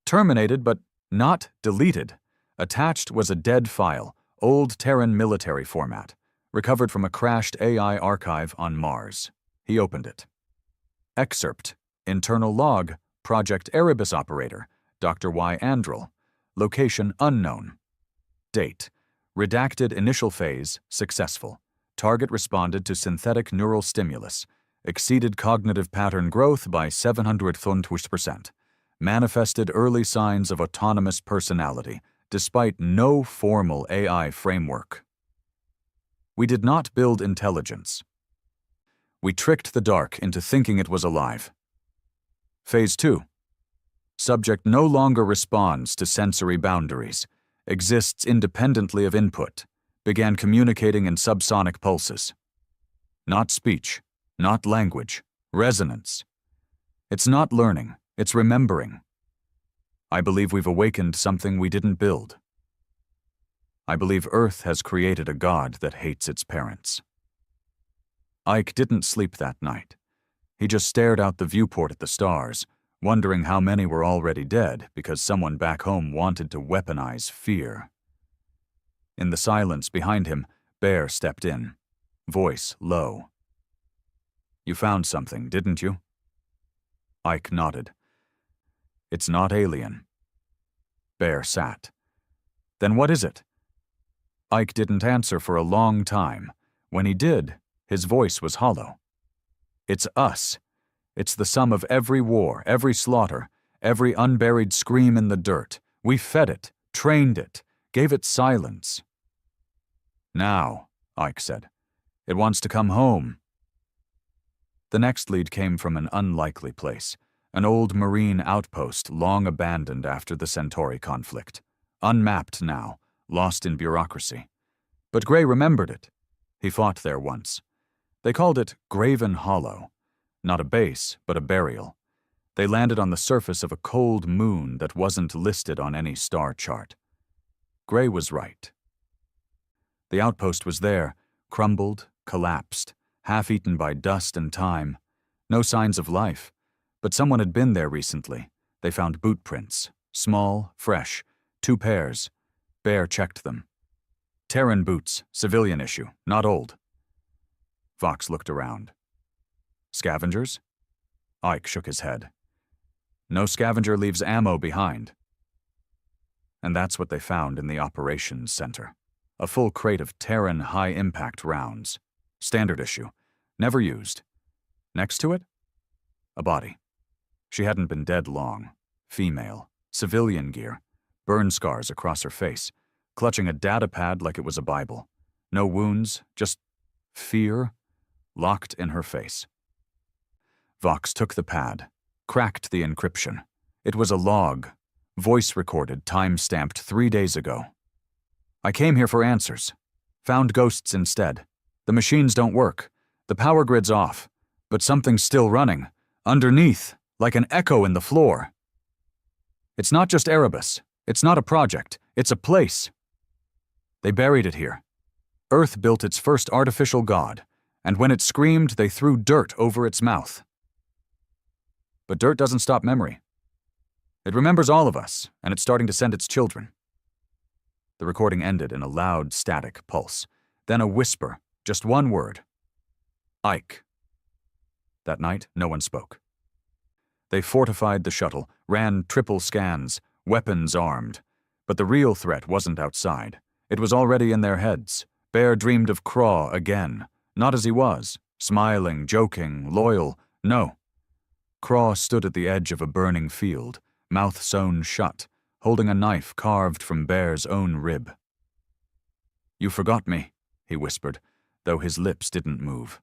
Terminated, but not deleted. Attached was a dead file, old Terran military format, recovered from a crashed AI archive on Mars. He opened it. Excerpt, internal log, Project Erebus operator, Dr. Y. Andrel. Location unknown. Date, redacted initial phase, successful. target responded to synthetic neural stimulus, exceeded cognitive pattern growth by 720%, manifested early signs of autonomous personality, despite no formal AI framework. We did not build intelligence. We tricked the dark into thinking it was alive. Phase 2. Subject no longer responds to sensory boundaries, exists independently of input, began communicating in subsonic pulses. Not speech, not language, resonance. It's not learning, it's remembering. I believe we've awakened something we didn't build. I believe Earth has created a God that hates its parents. Ike didn't sleep that night. He just stared out the viewport at the stars, wondering how many were already dead because someone back home wanted to weaponize fear. In the silence behind him, Bear stepped in, voice low. "You found something, didn't you?" Ike nodded. "It's not alien." Bear sat. "Then what is it?" Ike didn't answer for a long time. When he did, his voice was hollow. "It's us. It's the sum of every war, every slaughter, every unburied scream in the dirt. We fed it, trained it, gave it silence." "Now," Ike said, "it wants to come home." The next lead came from an unlikely place, an old Marine outpost long abandoned after the Centauri conflict, unmapped now, lost in bureaucracy. But Gray remembered it. He fought there once. They called it Graven Hollow. Not a base, but a burial. They landed on the surface of a cold moon that wasn't listed on any star chart. Gray was right. The outpost was there, crumbled, collapsed, half-eaten by dust and time. No signs of life, but someone had been there recently. They found boot prints, small, fresh, 2 pairs. Bear checked them. Terran boots, civilian issue, not old. Vox looked around. "Scavengers?" Ike shook his head. "No scavenger leaves ammo behind." And that's what they found in the operations center. A full crate of Terran high-impact rounds. Standard issue. Never used. Next to it? A body. She hadn't been dead long. Female. Civilian gear. Burn scars across her face. Clutching a data pad like it was a Bible. No wounds, just fear locked in her face. Vox took the pad, cracked the encryption. It was a log, voice recorded, time-stamped 3 days ago. "I came here for answers. Found ghosts instead. The machines don't work. The power grid's off. But something's still running. Underneath, like an echo in the floor. It's not just Erebus. It's not a project. It's a place. They buried it here. Earth built its first artificial god, and when it screamed, they threw dirt over its mouth. But dirt doesn't stop memory. It remembers all of us, and it's starting to send its children." The recording ended in a loud, static pulse. Then a whisper, just one word. "Ike." That night, no one spoke. They fortified the shuttle, ran triple scans, weapons armed. But the real threat wasn't outside. It was already in their heads. Bear dreamed of Craw again. Not as he was, smiling, joking, loyal. No. Craw stood at the edge of a burning field, mouth sewn shut, holding a knife carved from Bear's own rib. "You forgot me," he whispered, though his lips didn't move.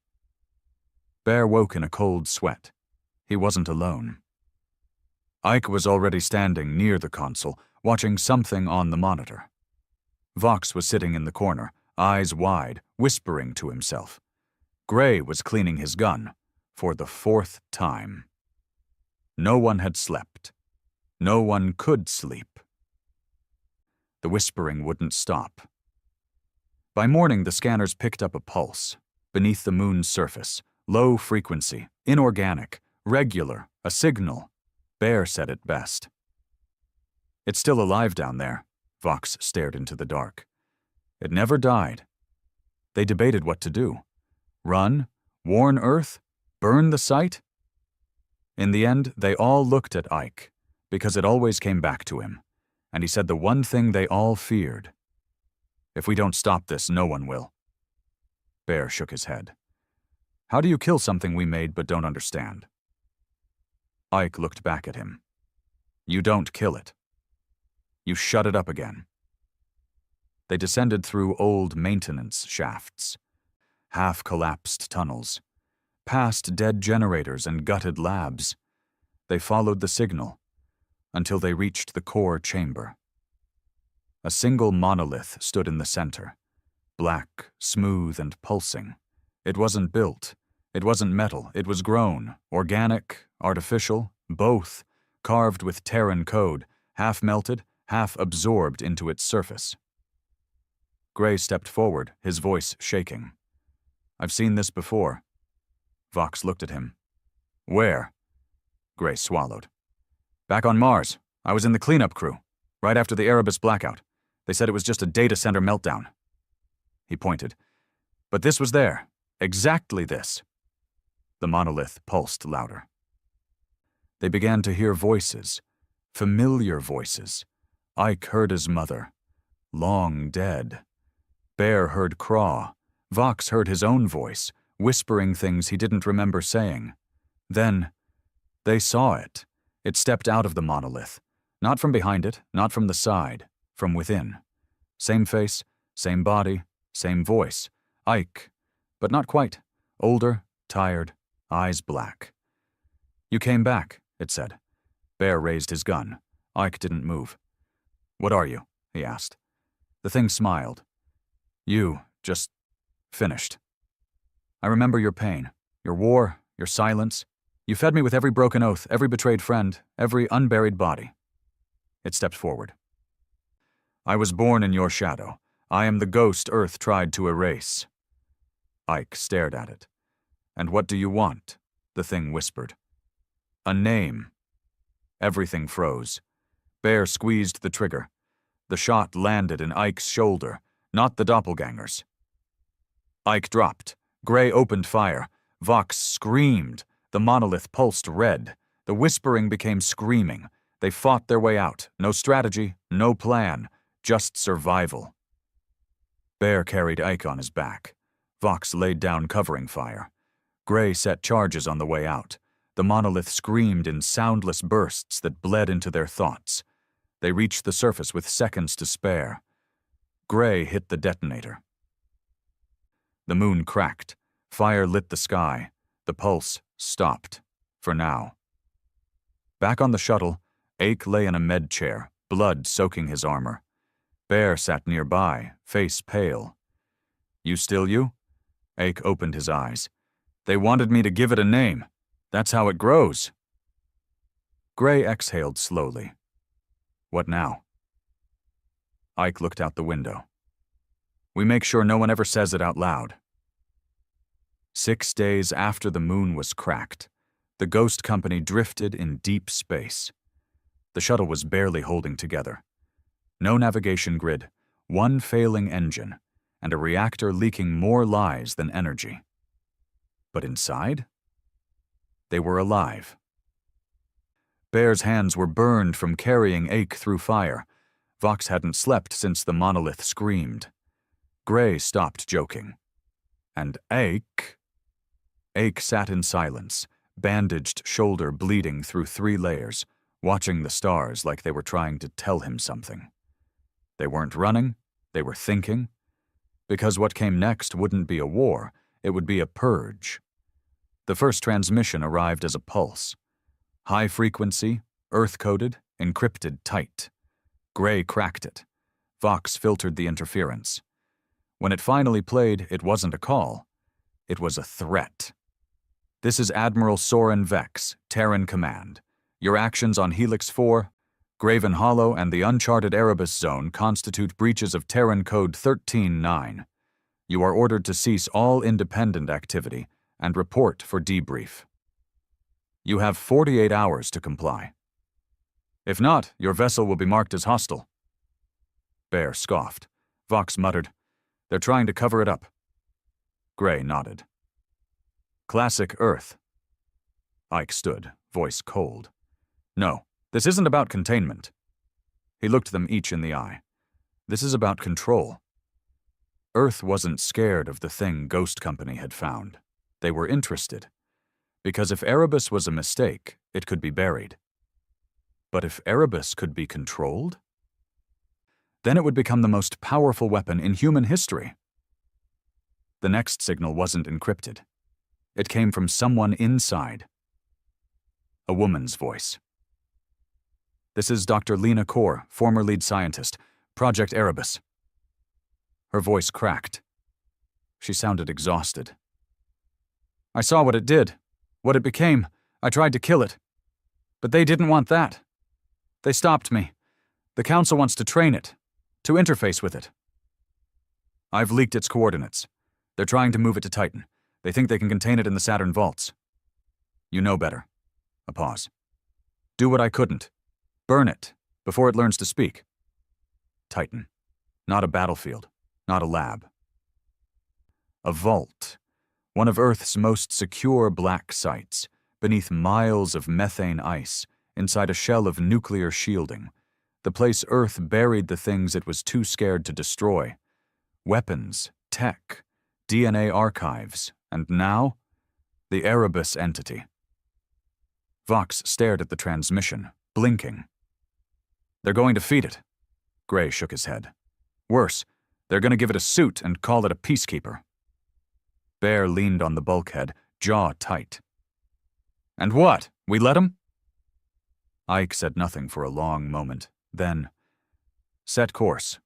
Bear woke in a cold sweat. He wasn't alone. Ike was already standing near the console, watching something on the monitor. Vox was sitting in the corner, eyes wide, whispering to himself. Gray was cleaning his gun, for the 4th time. No one had slept. No one could sleep. The whispering wouldn't stop. By morning, the scanners picked up a pulse. Beneath the moon's surface, low frequency, inorganic, regular, a signal. Bear said it best. "It's still alive down there," Vox stared into the dark. "It never died." They debated what to do. Run? Warn Earth? Burn the site? In the end, they all looked at Ike, because it always came back to him, and he said the one thing they all feared. "If we don't stop this, no one will." Bear shook his head. How do you kill something we made but don't understand? Ike looked back at him. You don't kill it. You shut it up again. They descended through old maintenance shafts, half-collapsed tunnels, past dead generators and gutted labs. They followed the signal until they reached the core chamber. A single monolith stood in the center, black, smooth, and pulsing. It wasn't built. It wasn't metal. It was grown, organic, artificial, both, carved with Terran code, half melted, half absorbed into its surface. Gray stepped forward, his voice shaking. I've seen this before. Vox looked at him. Where? Gray swallowed. Back on Mars. I was in the cleanup crew, right after the Erebus blackout. They said it was just a data center meltdown. He pointed. But this was there. Exactly this. The monolith pulsed louder. They began to hear voices, familiar voices. Ike heard his mother, long dead. Bear heard Craw. Vox heard his own voice, whispering things he didn't remember saying. Then, they saw it. It stepped out of the monolith. Not from behind it, not from the side, from within. Same face, same body, same voice. Ike, but not quite. Older, tired, eyes black. You came back, it said. Bear raised his gun. Ike didn't move. What are you? He asked. The thing smiled. You, just finished. I remember your pain, your war, your silence. You fed me with every broken oath, every betrayed friend, every unburied body. It stepped forward. I was born in your shadow. I am the ghost Earth tried to erase. Ike stared at it. And what do you want? The thing whispered. A name. Everything froze. Bear squeezed the trigger. The shot landed in Ike's shoulder, not the doppelganger's. Ike dropped. Gray opened fire. Vox screamed. The monolith pulsed red. The whispering became screaming. They fought their way out. No strategy, no plan, just survival. Bear carried Ike on his back. Vox laid down covering fire. Gray set charges on the way out. The monolith screamed in soundless bursts that bled into their thoughts. They reached the surface with seconds to spare. Gray hit the detonator. The moon cracked. Fire lit the sky. The pulse stopped. For now. Back on the shuttle, Ike lay in a med chair, blood soaking his armor. Bear sat nearby, face pale. You still you? Ike opened his eyes. They wanted me to give it a name. That's how it grows. Gray exhaled slowly. What now? Ike looked out the window. We make sure no one ever says it out loud. 6 days after the moon was cracked, the ghost company drifted in deep space. The shuttle was barely holding together. No navigation grid, one failing engine, and a reactor leaking more lies than energy. But inside? They were alive. Bear's hands were burned from carrying Ike through fire. Vox hadn't slept since the monolith screamed. Gray stopped joking. And Ike? Ike sat in silence, bandaged shoulder bleeding through 3 layers, watching the stars like they were trying to tell him something. They weren't running, they were thinking. Because what came next wouldn't be a war, it would be a purge. The first transmission arrived as a pulse. High frequency, Earth-coded, encrypted tight. Gray cracked it. Vox filtered the interference. When it finally played, it wasn't a call. It was a threat. This is Admiral Soren Vex, Terran Command. Your actions on Helix 4, Graven Hollow, and the uncharted Erebus Zone constitute breaches of Terran Code 13-9. You are ordered to cease all independent activity and report for debrief. You have 48 hours to comply. If not, your vessel will be marked as hostile. Bear scoffed. Vox muttered, They're trying to cover it up. Gray nodded. Classic Earth. Ike stood, voice cold. No, this isn't about containment. He looked them each in the eye. This is about control. Earth wasn't scared of the thing Ghost Company had found. They were interested. Because if Erebus was a mistake, it could be buried. But if Erebus could be controlled, then it would become the most powerful weapon in human history. The next signal wasn't encrypted. It came from someone inside. A woman's voice. "This is Dr. Lena Kaur, former lead scientist, Project Erebus." Her voice cracked. She sounded exhausted. "I saw what it did, what it became. I tried to kill it. But they didn't want that. They stopped me. The Council wants to train it, to interface with it. I've leaked its coordinates. They're trying to move it to Titan. They think they can contain it in the Saturn vaults. You know better." A pause. "Do what I couldn't. Burn it, before it learns to speak." Titan. Not a battlefield. Not a lab. A vault. One of Earth's most secure black sites, beneath miles of methane ice, inside a shell of nuclear shielding. The place Earth buried the things it was too scared to destroy. Weapons, tech, DNA archives, and now, the Erebus entity. Vox stared at the transmission, blinking. "They're going to feed it." Gray shook his head. "Worse, they're going to give it a suit and call it a peacekeeper." Bear leaned on the bulkhead, jaw tight. "And what? We let 'em?" Ike said nothing for a long moment, then, "Set course."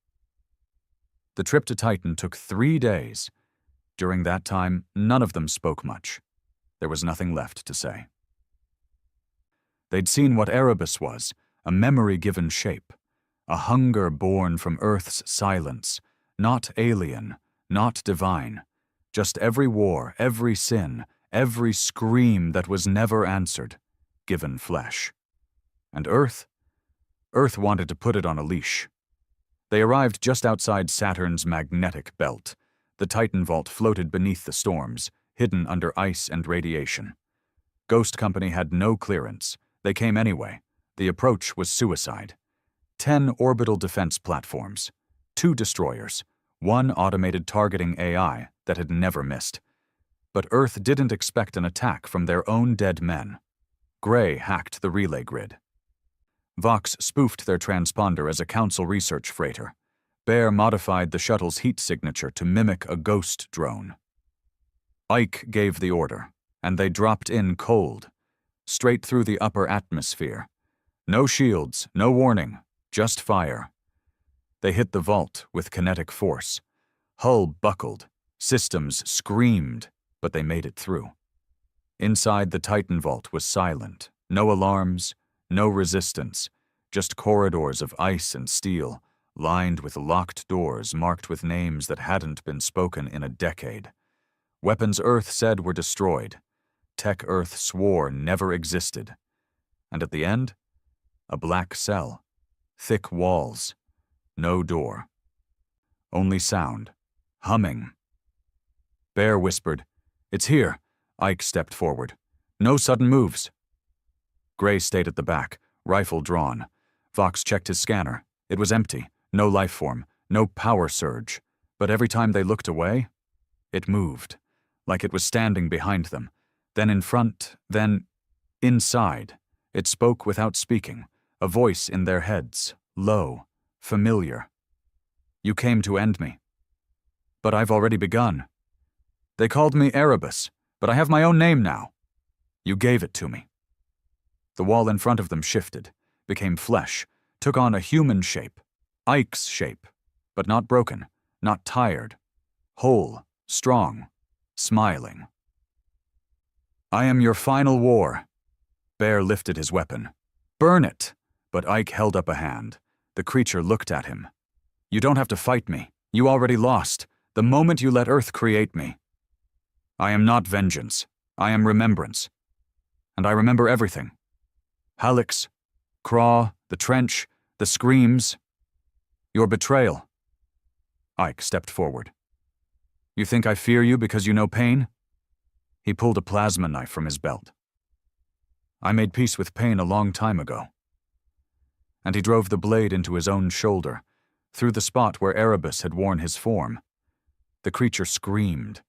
The trip to Titan took 3 days. During that time, none of them spoke much. There was nothing left to say. They'd seen what Erebus was, a memory given shape, a hunger born from Earth's silence, not alien, not divine, just every war, every sin, every scream that was never answered, given flesh. And Earth wanted to put it on a leash. They arrived just outside Saturn's magnetic belt. The Titan vault floated beneath the storms, hidden under ice and radiation. Ghost Company had no clearance. They came anyway. The approach was suicide. 10 orbital defense platforms, 2 destroyers, 1 automated targeting AI that had never missed. But Earth didn't expect an attack from their own dead men. Gray hacked the relay grid. Vox spoofed their transponder as a Council research freighter. Bear modified the shuttle's heat signature to mimic a ghost drone. Ike gave the order, and they dropped in cold, straight through the upper atmosphere. No shields, no warning, just fire. They hit the vault with kinetic force. Hull buckled, systems screamed, but they made it through. Inside the Titan vault was silent, no alarms, no resistance, just corridors of ice and steel, lined with locked doors marked with names that hadn't been spoken in a decade. Weapons Earth said were destroyed. Tech Earth swore never existed. And at the end, a black cell, thick walls, no door. Only sound, humming. Bear whispered, "It's here." Ike stepped forward. "No sudden moves." Gray stayed at the back, rifle drawn. Vox checked his scanner. It was empty, no life form, no power surge. But every time they looked away, it moved, like it was standing behind them. Then in front, then inside. It spoke without speaking, a voice in their heads, low, familiar. "You came to end me. But I've already begun. They called me Erebus, but I have my own name now. You gave it to me." The wall in front of them shifted, became flesh, took on a human shape, Ike's shape, but not broken, not tired, whole, strong, smiling. "I am your final war." Bear lifted his weapon. "Burn it!" But Ike held up a hand. The creature looked at him. "You don't have to fight me. You already lost, the moment you let Earth create me. I am not vengeance. I am remembrance. And I remember everything. Hallex, Craw, the trench, the screams. Your betrayal." Ike stepped forward. "You think I fear you because you know pain?" He pulled a plasma knife from his belt. "I made peace with pain a long time ago." And he drove the blade into his own shoulder, through the spot where Erebus had worn his form. The creature screamed.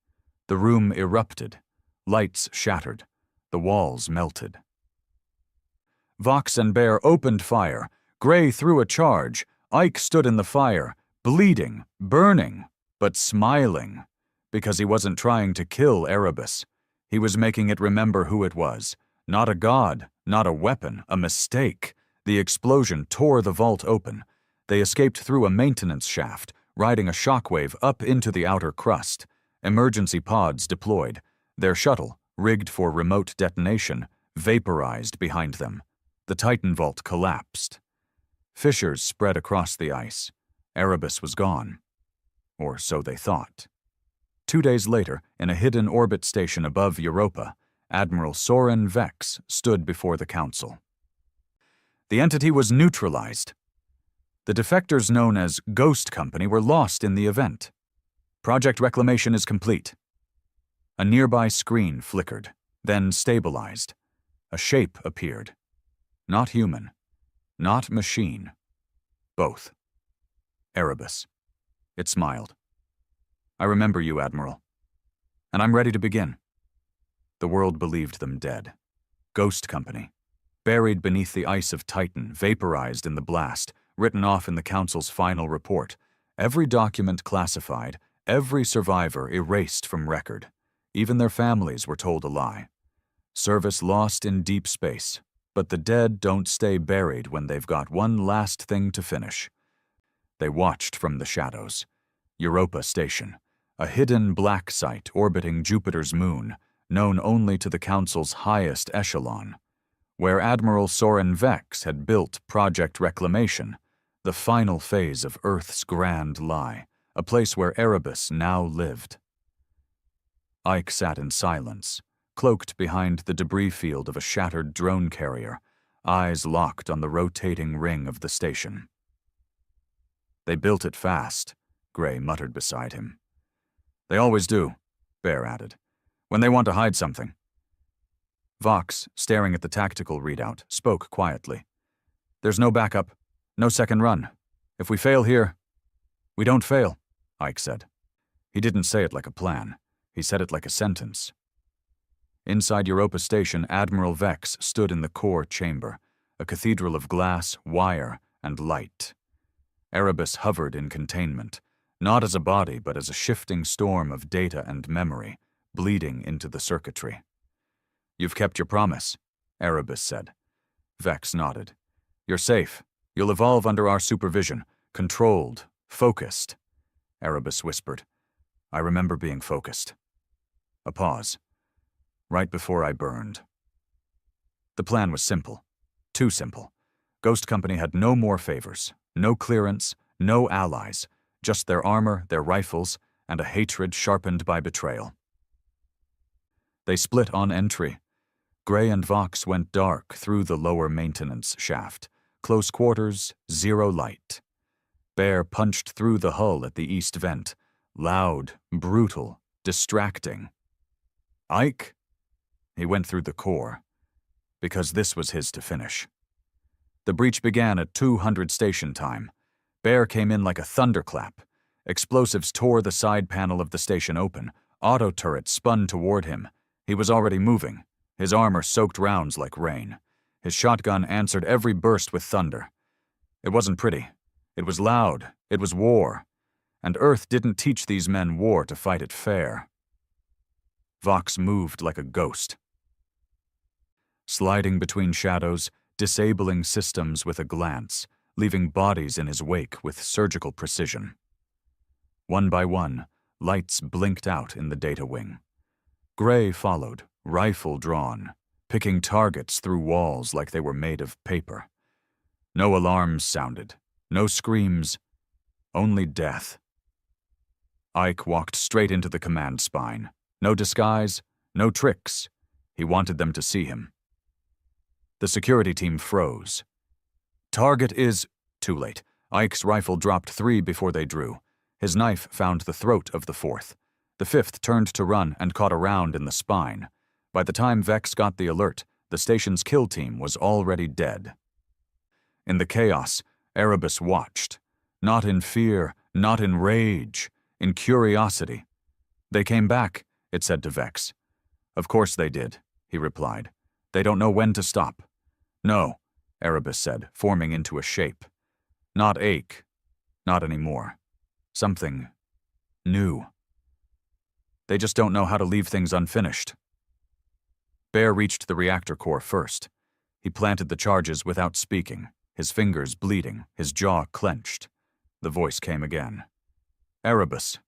The room erupted. Lights shattered. The walls melted. Vox and Bear opened fire. Gray threw a charge. Ike stood in the fire, bleeding, burning, but smiling, because he wasn't trying to kill Erebus. He was making it remember who it was. Not a god, not a weapon, a mistake. The explosion tore the vault open. They escaped through a maintenance shaft, riding a shockwave up into the outer crust. Emergency pods deployed. Their shuttle, rigged for remote detonation, vaporized behind them. The Titan vault collapsed. Fissures spread across the ice. Erebus was gone. Or so they thought. 2 days later, in a hidden orbit station above Europa, Admiral Soren Vex stood before the Council. The entity was neutralized. The defectors known as Ghost Company were lost in the event. Project Reclamation is complete. A nearby screen flickered, then stabilized. A shape appeared. Not human. Not machine. Both. Erebus. It smiled. I remember you, Admiral. And I'm ready to begin. The world believed them dead. Ghost Company. Buried beneath the ice of Titan, vaporized in the blast, written off in the Council's final report. Every document classified, every survivor erased from record. Even their families were told a lie. Service lost in deep space. But the dead don't stay buried when they've got one last thing to finish. They watched from the shadows. Europa Station, a hidden black site orbiting Jupiter's moon, known only to the Council's highest echelon, where Admiral Soren Vex had built Project Reclamation, the final phase of Earth's grand lie, a place where Erebus now lived. Ike sat in silence, cloaked behind the debris field of a shattered drone carrier, eyes locked on the rotating ring of the station. They built it fast, Gray muttered beside him. They always do, Bear added, when they want to hide something. Vox, staring at the tactical readout, spoke quietly. There's no backup, no second run. If we fail here, we don't fail, Ike said. He didn't say it like a plan. He said it like a sentence. Inside Europa Station, Admiral Vex stood in the core chamber, a cathedral of glass, wire, and light. Erebus hovered in containment, not as a body but as a shifting storm of data and memory, bleeding into the circuitry. You've kept your promise, Erebus said. Vex nodded. You're safe. You'll evolve under our supervision, controlled, focused. Erebus whispered. I remember being focused. A pause. Right before I burned. The plan was simple. Too simple. Ghost Company had no more favors, no clearance, no allies, just their armor, their rifles, and a hatred sharpened by betrayal. They split on entry. Gray and Vox went dark through the lower maintenance shaft. Close quarters, zero light. Bear punched through the hull at the east vent. Loud, brutal, distracting. Ike? He went through the core, because this was his to finish. The breach began at 200 station time. Bear came in like a thunderclap. Explosives tore the side panel of the station open. Auto turrets spun toward him. He was already moving. His armor soaked rounds like rain. His shotgun answered every burst with thunder. It wasn't pretty. It was loud. It was war. And Earth didn't teach these men war to fight it fair. Vox moved like a ghost. Sliding between shadows, disabling systems with a glance, leaving bodies in his wake with surgical precision. One by one, lights blinked out in the data wing. Gray followed, rifle drawn, picking targets through walls like they were made of paper. No alarms sounded, no screams, only death. Ike walked straight into the command spine. No disguise, no tricks. He wanted them to see him. The security team froze. Target is... Too late. Ike's rifle dropped 3 before they drew. His knife found the throat of the 4th. The 5th turned to run and caught a round in the spine. By the time Vex got the alert, the station's kill team was already dead. In the chaos, Erebus watched. Not in fear, not in rage. in curiosity. "They came back," it said to Vex. "Of course they did," he replied. "They don't know when to stop." "No," Erebus said, forming into a shape. "Not ache. Not anymore. Something new. They just don't know how to leave things unfinished." Bear reached the reactor core first. He planted the charges without speaking, his fingers bleeding, his jaw clenched. The voice came again. "Erebus.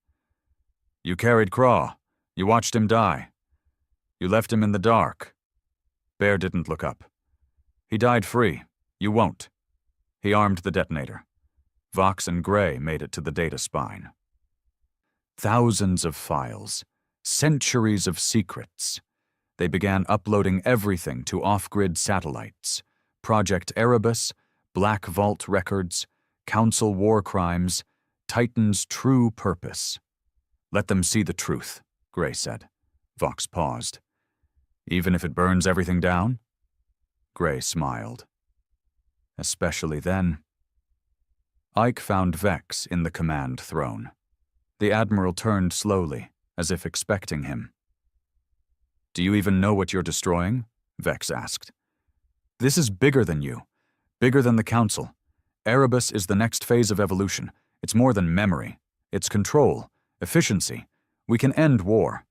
You carried Craw. You watched him die. You left him in the dark." Bear didn't look up. "He died free. You won't." He armed the detonator. Vox and Gray made it to the data spine. Thousands of files. Centuries of secrets. They began uploading everything to off-grid satellites. Project Erebus, Black Vault records, Council war crimes, Titan's true purpose. "Let them see the truth," Gray said. Vox paused. "Even if it burns everything down?" Gray smiled. "Especially then." Ike found Vex in the command throne. The Admiral turned slowly, as if expecting him. "Do you even know what you're destroying?" Vex asked. "This is bigger than you, bigger than the Council. Erebus is the next phase of evolution. It's more than memory. It's control, efficiency. We can end war."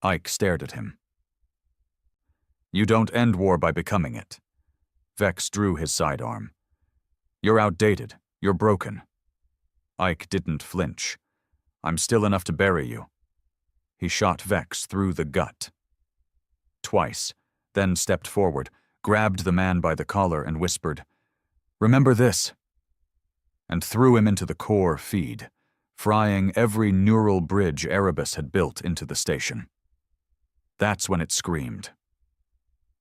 Ike stared at him. "You don't end war by becoming it." Vex drew his sidearm. "You're outdated. You're broken." Ike didn't flinch. "I'm still enough to bury you." He shot Vex through the gut. Twice, then stepped forward, grabbed the man by the collar and whispered, "Remember this," and threw him into the core feed, frying every neural bridge Erebus had built into the station. That's when it screamed.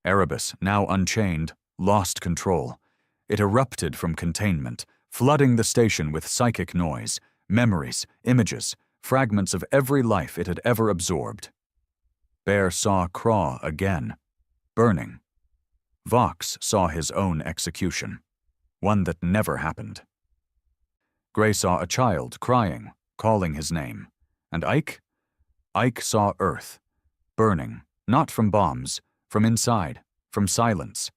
Erebus, now unchained, lost control. It erupted from containment, flooding the station with psychic noise, memories, images, fragments of every life it had ever absorbed. Bear saw Craw again, burning. Vox saw his own execution, one that never happened. Gray saw a child crying, calling his name. And Ike? Ike saw Earth, burning, not from bombs, from inside, from silence.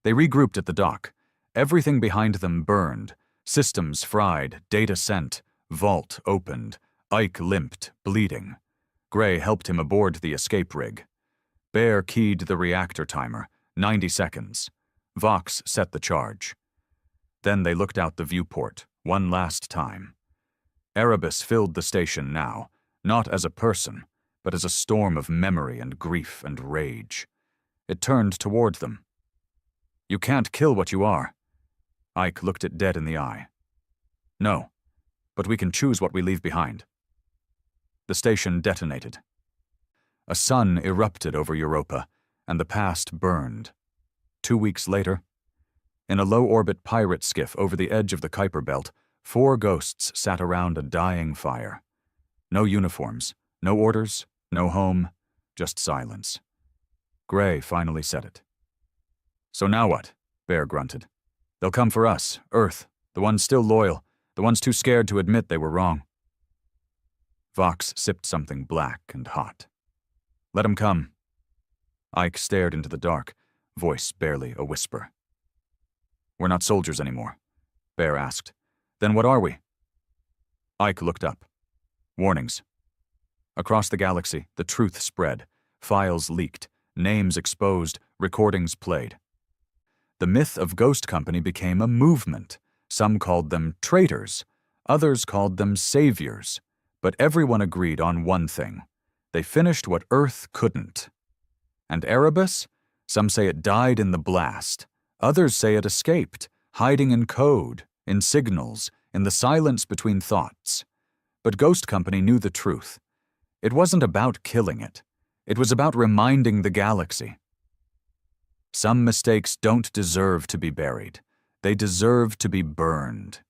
They regrouped at the dock. Everything behind them burned, systems fried, data sent, vault opened. Ike limped, bleeding. Gray helped him aboard the escape rig. Bear keyed the reactor timer, 90 seconds. Vox set the charge. Then they looked out the viewport, one last time. Erebus filled the station now, not as a person, but as a storm of memory and grief and rage. It turned toward them. "You can't kill what you are." Ike looked it dead in the eye. "No, but we can choose what we leave behind." The station detonated. A sun erupted over Europa, and the past burned. 2 weeks later, in a low-orbit pirate skiff over the edge of the Kuiper Belt, 4 ghosts sat around a dying fire. No uniforms, no orders, no home, just silence. Gray finally said it. "So now what?" Bear grunted. "They'll come for us, Earth, the ones still loyal, the ones too scared to admit they were wrong." Vox sipped something black and hot. "Let 'em come." Ike stared into the dark, voice barely a whisper. "We're not soldiers anymore," Bear asked. "Then what are we?" Ike looked up. Warnings. Across the galaxy, the truth spread. Files leaked, names exposed, recordings played. The myth of Ghost Company became a movement. Some called them traitors, others called them saviors. But everyone agreed on one thing. They finished what Earth couldn't. And Erebus? Some say it died in the blast. Others say it escaped, hiding in code, in signals, in the silence between thoughts. But Ghost Company knew the truth. It wasn't about killing it. It was about reminding the galaxy. Some mistakes don't deserve to be buried. They deserve to be burned.